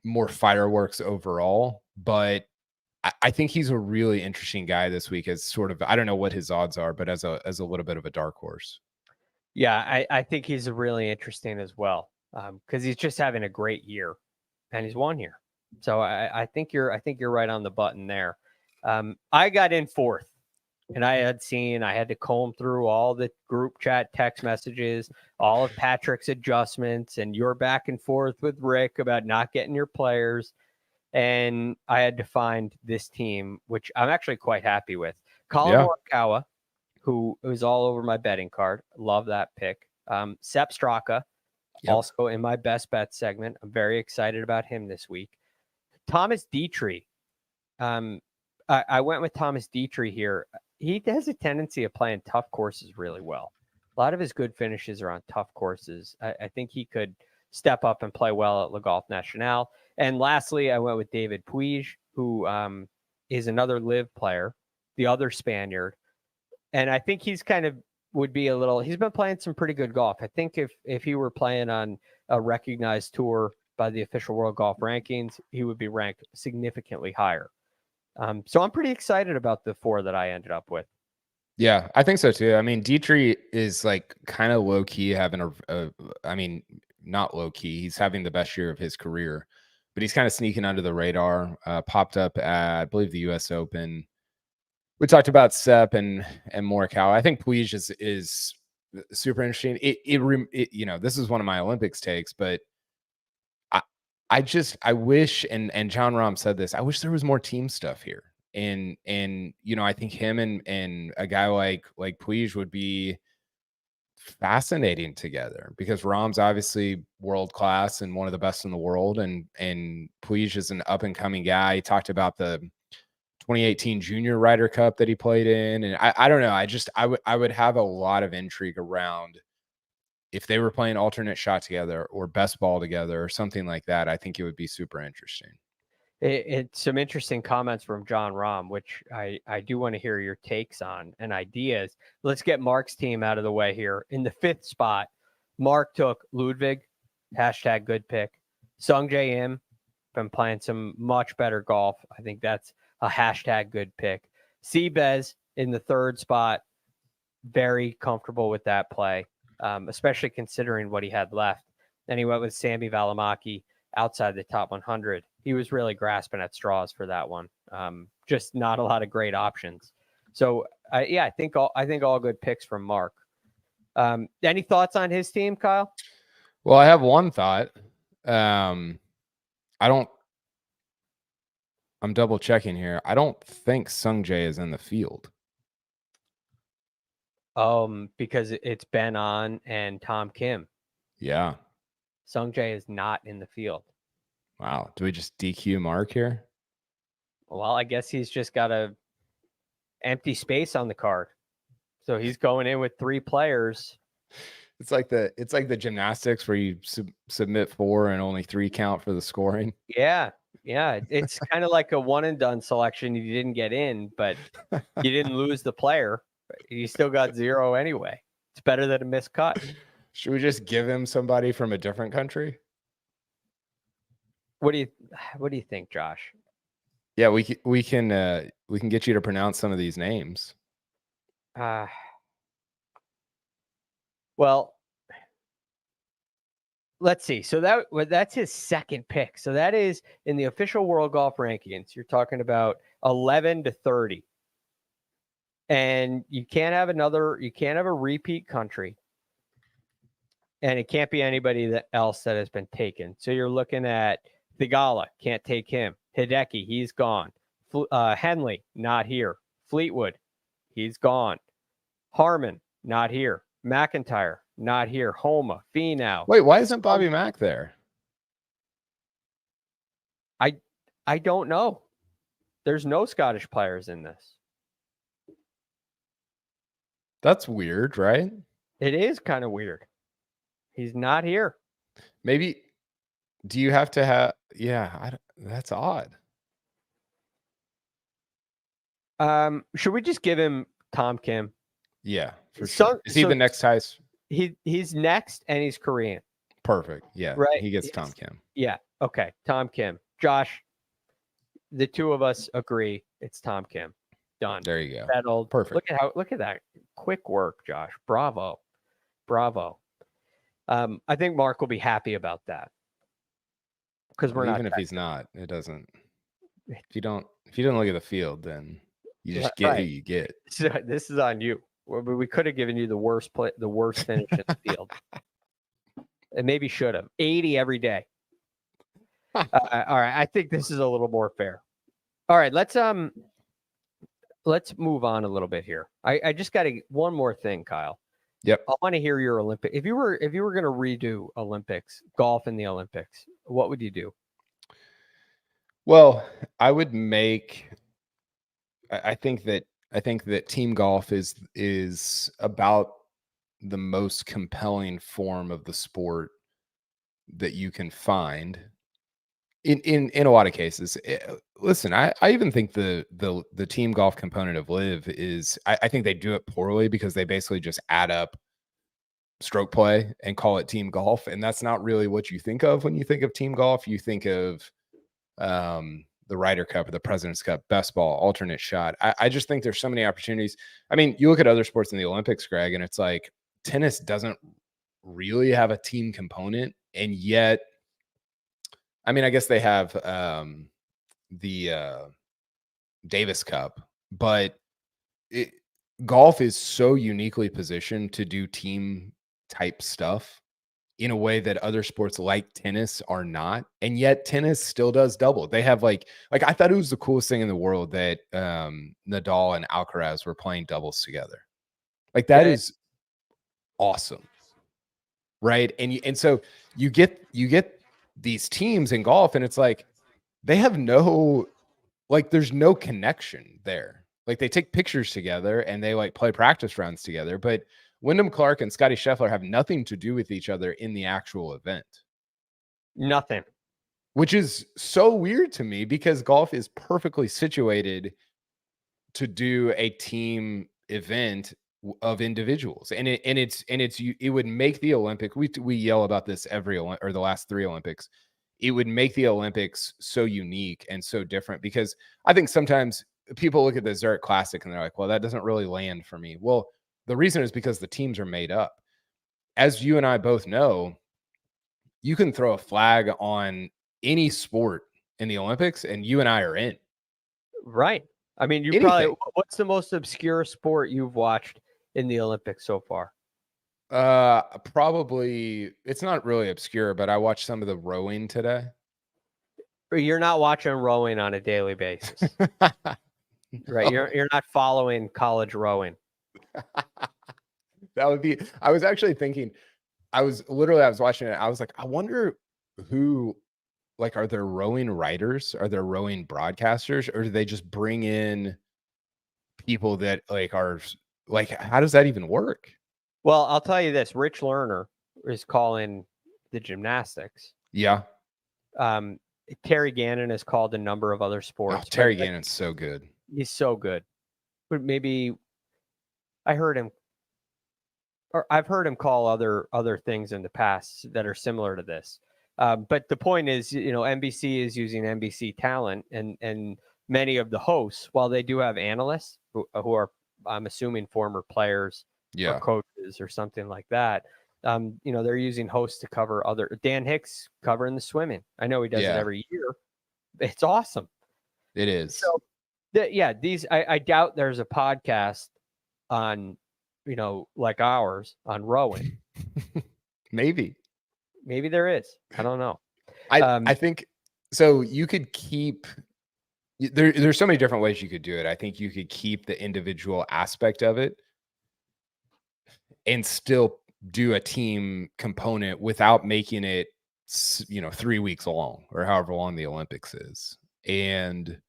more fireworks overall. But I think he's a really interesting guy this week as sort of, I don't know what his odds are, but as a little bit of a dark horse. Yeah, I think he's really interesting as well. Because he's just having a great year, and he's won here. So I think you're right on the button there. I got in fourth, and I had to comb through all the group chat text messages, all of Patrick's adjustments, and your back and forth with Rick about not getting your players. and I had to find this team, which I'm actually quite happy with. Colin Morikawa, who was all over my betting card. Love that pick. Sepp Straka, also in my best bet segment. I'm very excited about him this week. Thomas Dietrich. I went with Thomas Dietrich here. He has a tendency of playing tough courses really well. A lot of his good finishes are on tough courses. I think he could step up and play well at Le Golf National. And lastly, I went with David Puig, who is another live player, the other Spaniard. And I think he's kind of would be a little, he's been playing some pretty good golf. I think if he were playing on a recognized tour by the official World Golf Rankings, he would be ranked significantly higher. So I'm pretty excited about the 4 that I ended up with. Yeah, I think so too. I mean, Dietrich is like kind of low key having not low key. He's having the best year of his career, but he's kind of sneaking under the radar. Popped up at, I believe, the U.S. Open. We talked about Sepp and Morikawa. I think Puig is super interesting. This is one of my Olympics takes, but I wish, and John Rahm said this, I wish there was more team stuff here. And I think him and a guy like Puig would be fascinating together, because Rahm's obviously world class and one of the best in the world, and Puig is an up and coming guy. He talked about the 2018 Junior Ryder Cup that he played in, and I don't know. I would have a lot of intrigue around if they were playing alternate shot together or best ball together or something like that. I think it would be super interesting. It's some interesting comments from John Rahm, which I do want to hear your takes on and ideas. Let's get Mark's team out of the way here. In the 5th spot, Mark took Ludwig, hashtag good pick. Sungjae Im, been playing some much better golf. I think that's a hashtag good pick. Seabez in the 3rd spot, very comfortable with that play, especially considering what he had left. Then he went with Sami Valimaki outside the top 100. He was really grasping at straws for that one. Just not a lot of great options. So I think all good picks from Mark. Any thoughts on his team, Kyle? Well, I have one thought. I'm double checking here. I don't think Sungjae is in the field. Because it's Ben On and Tom Kim. Yeah. Sungjae is not in the field. Wow. Do we just DQ Mark here? Well, I guess he's just got a empty space on the card. So he's going in with 3 players. It's like the gymnastics where you submit 4 and only 3 count for the scoring. Yeah. It's kind of like a one and done selection. You didn't get in, but you didn't lose the player. You still got 0 anyway. It's better than a missed cut. Should we just give him somebody from a different country? What do you think, Josh? Yeah, we can get you to pronounce some of these names. Well, let's see. So that's his 2nd pick. So that is in the official World Golf Rankings. You're talking about 11 to 30. And you can't have a repeat country. And it can't be anybody else that has been taken. So you're looking at Thigala, can't take him. Hideki, he's gone. Henley, not here. Fleetwood, he's gone. Harmon, not here. McIntyre, not here. Homa, Finau. Wait, why isn't Bobby Mack there? I don't know. There's no Scottish players in this. That's weird, right? It is kind of weird. He's not here. Maybe. Do you have to have? Yeah, that's odd. Should we just give him Tom Kim? Yeah, for sure. Is he the next highest? He's next, and he's Korean. Perfect. Yeah, right. He gets Tom Kim. Yeah. Okay. Tom Kim. Josh, the 2 of us agree it's Tom Kim. Done. There you go. Settled. Perfect. Look at that quick work, Josh. Bravo. I think Mark will be happy about that, because we're not. Even if he's not, it doesn't. If you don't look at the field, then you just get who you get. So this is on you. We could have given you the worst finish in the field, and maybe should have 80 every day. All right, I think this is a little more fair. All right, let's move on a little bit here. I just got one more thing, Kyle. Yep. I want to hear your Olympic. If you were going to redo Olympics, golf in the Olympics, what would you do? Well, I would make. I think that team golf is about the most compelling form of the sport that you can find in a lot of cases. Listen, I even think the team golf component of Live is I think they do it poorly because they basically just add up stroke play and call it team golf, and that's not really what you think of when you think of team golf. You think of the Ryder Cup or the President's Cup, best ball, alternate shot. I just think there's so many opportunities. I mean, you look at other sports in the Olympics, Greg, and it's like tennis doesn't really have a team component, and yet, I mean, I guess they have the Davis Cup, but golf is so uniquely positioned to do team type stuff in a way that other sports like tennis are not. And yet tennis still does double. They have like I thought it was the coolest thing in the world that Nadal and Alcaraz were playing doubles together. Like that is awesome. Right. And so you get these teams in golf and it's like they have there's no connection there. Like they take pictures together and they like play practice rounds together, but Wyndham Clark and Scotty Scheffler have nothing to do with each other in the actual event. Nothing. Which is so weird to me because golf is perfectly situated to do a team event of individuals. It would make the Olympic. We yell about this the last 3 Olympics. It would make the Olympics so unique and so different because I think sometimes people look at the Zurich Classic and they're like, well, that doesn't really land for me. Well, the reason is because the teams are made up. As you and I both know, you can throw a flag on any sport in the Olympics and you and I are in. Right. I mean, what's the most obscure sport you've watched in the Olympics so far? Probably, it's not really obscure, but I watched some of the rowing today. You're not watching rowing on a daily basis. Right. You're not following college rowing. That would be. I was actually thinking. I was watching it. I was like, I wonder who, like, are there rowing writers? Are there rowing broadcasters, or do they just bring in people that are like? How does that even work? Well, I'll tell you this: Rich Lerner is calling the gymnastics. Yeah. Terry Gannon has called a number of other sports. Oh, Terry Gannon's so good. He's so good. But maybe I've heard him call other things in the past that are similar to this. But the point is, NBC is using NBC talent and many of the hosts, while they do have analysts who are, I'm assuming, former players or coaches or something like that. They're using hosts to cover Dan Hicks covering the swimming. I know he does it every year. It's awesome. It is. So I doubt there's a podcast on, like ours on rowing. Maybe there is. I don't know. I think so. You could keep there's so many different ways you could do it. I think you could keep the individual aspect of it and still do a team component without making it 3 weeks long or however long the Olympics is. And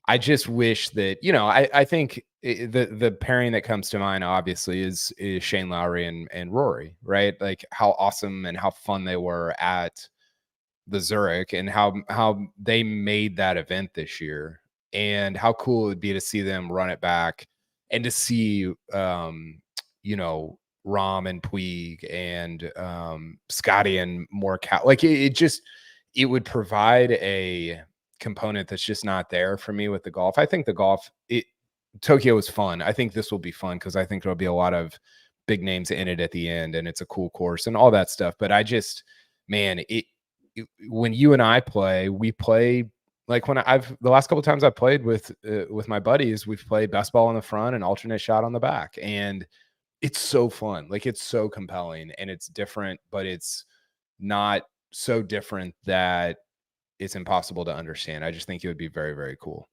I just wish that, I think the pairing that comes to mind obviously is Shane Lowry and Rory, right? Like how awesome and how fun they were at the Zurich and how they made that event this year, and how cool it would be to see them run it back and to see Rom and Puig and Scotty and Morikawa. Like it would provide a component that's just not there for me with the golf. I think the golf, Tokyo was fun. I think this will be fun because I think there'll be a lot of big names in it at the end, and it's a cool course and all that stuff. But I just, man, when you and I play, we play like the last couple of times I've played with my buddies, we've played best ball on the front and alternate shot on the back, and it's so fun. Like it's so compelling and it's different, but it's not so different that it's impossible to understand. I just think it would be very, very cool.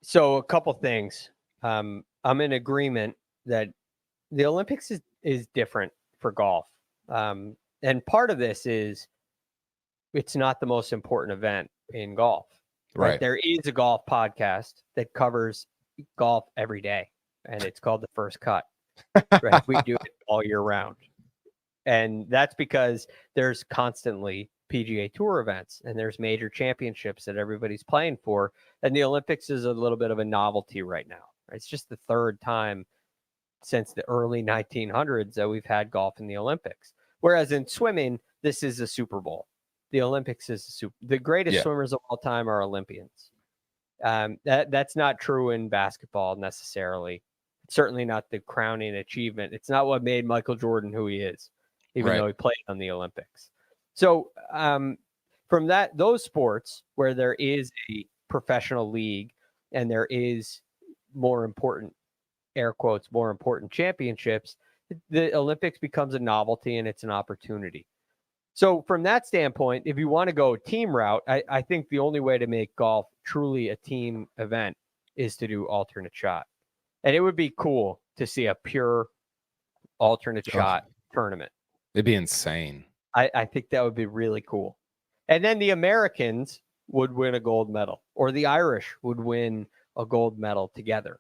So a couple things. I'm in agreement that the Olympics is different for golf. And part of this is it's not the most important event in golf. Right. There is a golf podcast that covers golf every day, and it's called The First Cut. Right. We do it all year round. And that's because there's constantly PGA Tour events and there's major championships that everybody's playing for. And the Olympics is a little bit of a novelty right now. Right? It's just the third time since the early 1900s that we've had golf in the Olympics. Whereas in swimming, this is a Super Bowl. The Olympics is the greatest swimmers of all time are Olympians. That's not true in basketball necessarily. It's certainly not the crowning achievement. It's not what made Michael Jordan who he is, even though he played on the Olympics. So from those sports where there is a professional league and there is more important, air quotes, more important championships, the Olympics becomes a novelty and it's an opportunity. So from that standpoint, if you want to go team route, I think the only way to make golf truly a team event is to do alternate shot. And it would be cool to see a pure alternate shot tournament. It'd be insane. I think that would be really cool. And then the Americans would win a gold medal, or the Irish would win a gold medal together.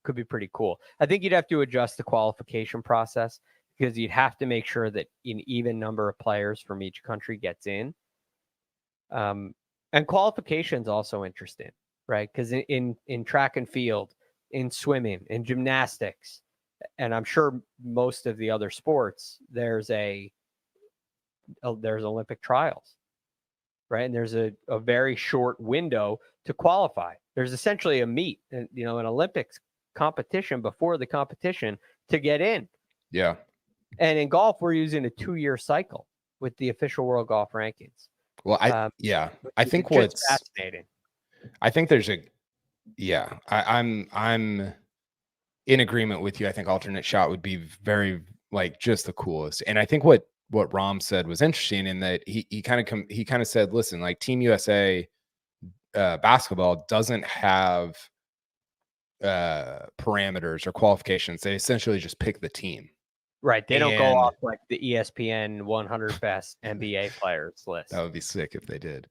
Could be pretty cool. I think you'd have to adjust the qualification process because you'd have to make sure that an even number of players from each country gets in. And qualification is also interesting, right? Because in track and field, in swimming, in gymnastics, and I'm sure most of the other sports, there's Olympic trials, right? And there's a very short window to qualify. There's essentially a meet, an Olympics competition before the competition to get in. Yeah. And in golf, we're using a 2-year cycle with the official world golf rankings. Well, I think what's fascinating. I think there's I'm in agreement with you. I think alternate shot would be very just the coolest. And I think what Rom said was interesting in that he kind of said, listen, like Team USA basketball doesn't have parameters or qualifications. They essentially just pick the team. Right. They don't go off like the ESPN 100 best NBA players list. That would be sick if they did.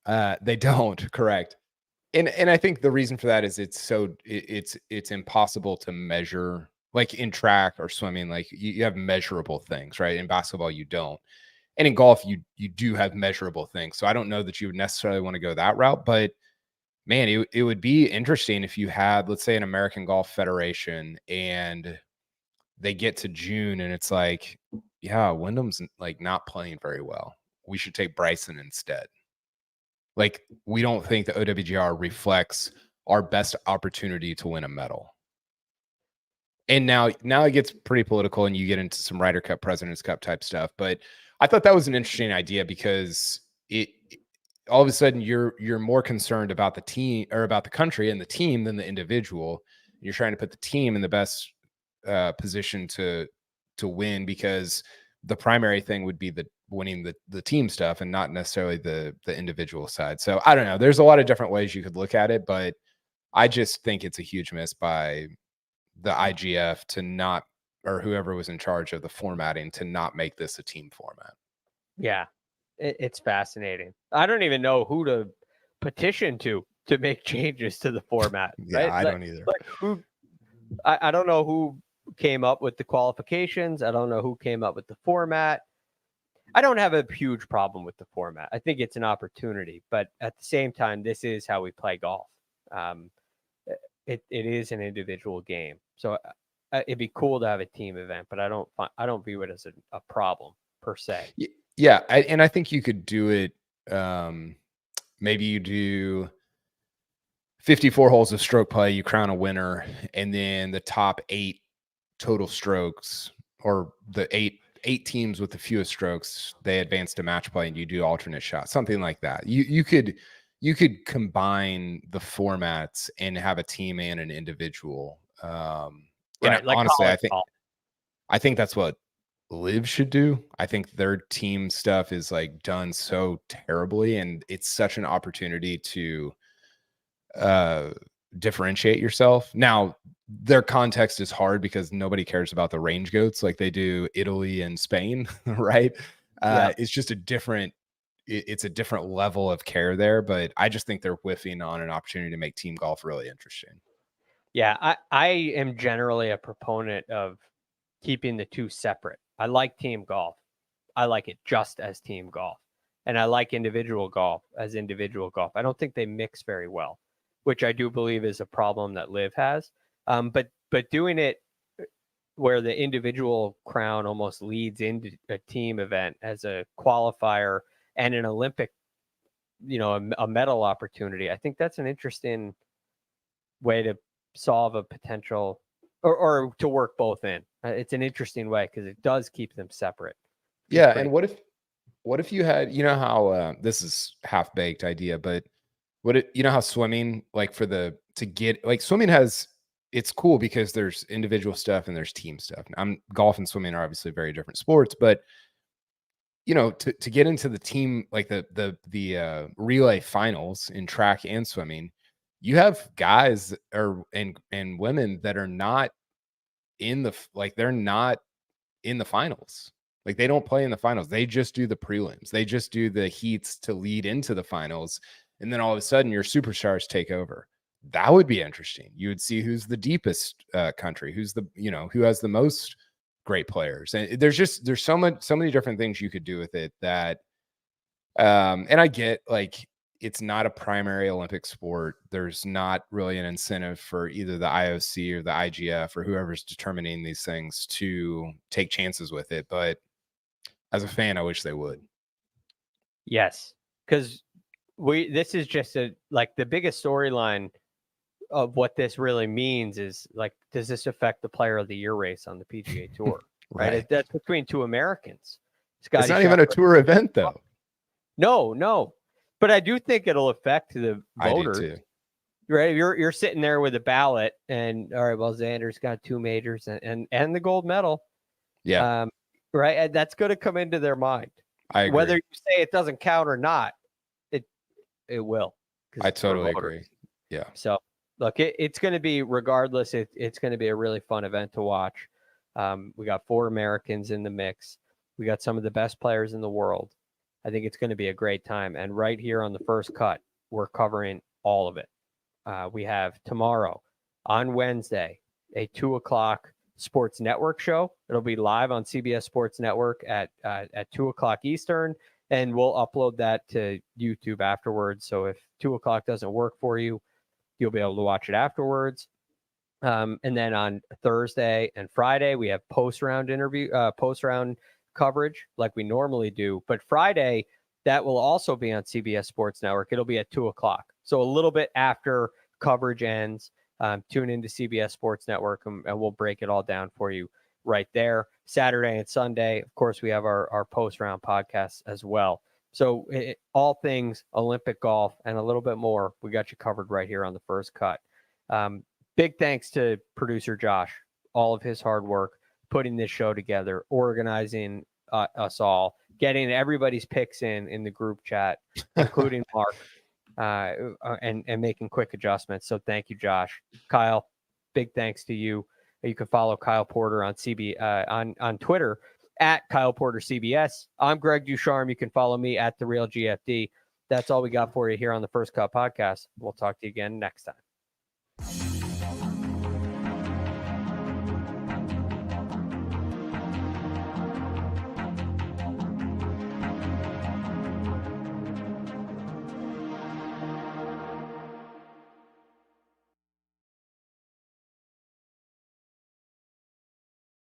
They don't, correct. And I think the reason for that is it's impossible to measure, like in track or swimming, like you have measurable things, right? In basketball, you don't. And in golf, you do have measurable things. So I don't know that you would necessarily want to go that route, but man, it would be interesting if you had, let's say, an American Golf Federation and they get to June and it's like, yeah, Wyndham's like not playing very well. We should take Bryson instead. Like, we don't think the OWGR reflects our best opportunity to win a medal. And now it gets pretty political and you get into some Ryder Cup, President's Cup type stuff. But I thought that was an interesting idea because it all of a sudden you're more concerned about the team or about the country and the team than the individual. You're trying to put the team in the best position to win, because the primary thing would be winning the team stuff and not necessarily the individual side. So I don't know. There's a lot of different ways you could look at it, but I just think it's a huge miss by the IGF to not, or whoever was in charge of the formatting, to not make this a team format. Yeah, it's fascinating. I don't even know who to petition to make changes to the format. Yeah, right? I don't either. I don't know who came up with the qualifications. I don't know who came up with the format. I don't have a huge problem with the format. I think it's an opportunity, but at the same time, this is how we play golf. It is an individual game, so it'd be cool to have a team event, but I don't view it as a problem per se. Yeah, and I think you could do it. Maybe you do 54 holes of stroke play, you crown a winner, and then the top 8 total strokes, or the eight teams with the fewest strokes, they advance to match play and you do alternate shots, something like that. You could combine the formats and have a team and an individual. Right, like honestly, I I think that's what Live should do. I think their team stuff is like done so terribly, and it's such an opportunity to differentiate yourself. Now, their context is hard because nobody cares about the range goats like they do Italy and Spain, right? Yeah. It's just a different it's a different level of care there, but I just think they're whiffing on an opportunity to make team golf really interesting. Yeah, I am generally a proponent of keeping the two separate. I like team golf. I like it just as team golf. And I like individual golf as individual golf. I don't think they mix very well, which I do believe is a problem that Liv has. But doing it where the individual crown almost leads into a team event as a qualifier and an Olympic, a medal opportunity, I think that's an interesting way to solve a potential or to work both in. It's an interesting way because it does keep them separate. Yeah, and what if you had, how this is half baked idea, but how swimming, like swimming it's cool because there's individual stuff and there's team stuff. Golf and swimming are obviously very different sports, but to get into the team, like the relay finals in track and swimming, you have guys and women that are not they're not in the finals. Like they don't play in the finals. They just do the prelims. They just do the heats to lead into the finals. And then all of a sudden your superstars take over. That would be interesting. You would see who's the deepest country, who's who has the most great players. And there's so many different things you could do with it that, and I get like, it's not a primary Olympic sport. There's not really an incentive for either the IOC or the IGF or whoever's determining these things to take chances with it. But as a fan, I wish they would. Yes, because this is just the biggest storyline of what this really means is like, does this affect the Player of the Year race on the PGA Tour? Right. That's between two Americans. It's not even a tour event, though. No. But I do think it'll affect the voters. I do too. Right. You're sitting there with a ballot and all right, well, Xander's got 2 majors and the gold medal. Yeah. Right. And that's going to come into their mind. I agree. Whether you say it doesn't count or not, it will. I totally agree. Yeah. So look, it's going to be, regardless, it's going to be a really fun event to watch. We got 4 Americans in the mix. We got some of the best players in the world. I think it's going to be a great time. And right here on the First Cut, we're covering all of it. We have tomorrow on Wednesday, a 2:00 Sports Network show. It'll be live on CBS Sports Network at 2:00 Eastern, and we'll upload that to YouTube afterwards. So if 2:00 doesn't work for you, you'll be able to watch it afterwards. And then on Thursday and Friday, we have post-round coverage like we normally do. But Friday, that will also be on CBS Sports Network. It'll be at 2:00. So a little bit after coverage ends, tune into CBS Sports Network and we'll break it all down for you right there. Saturday and Sunday, of course, we have our post-round podcasts as well. So all things Olympic golf and a little bit more, we got you covered right here on the First Cut. Big thanks to producer Josh, all of his hard work, putting this show together, organizing us all, getting everybody's picks in the group chat, including Mark, and making quick adjustments. So thank you, Josh. Kyle, big thanks to you. You can follow Kyle Porter on on Twitter at Kyle Porter CBS. I'm Greg DuCharme. You can follow me at The Real GFD. That's all we got for you here on the First Cut podcast. We'll talk to you again next time.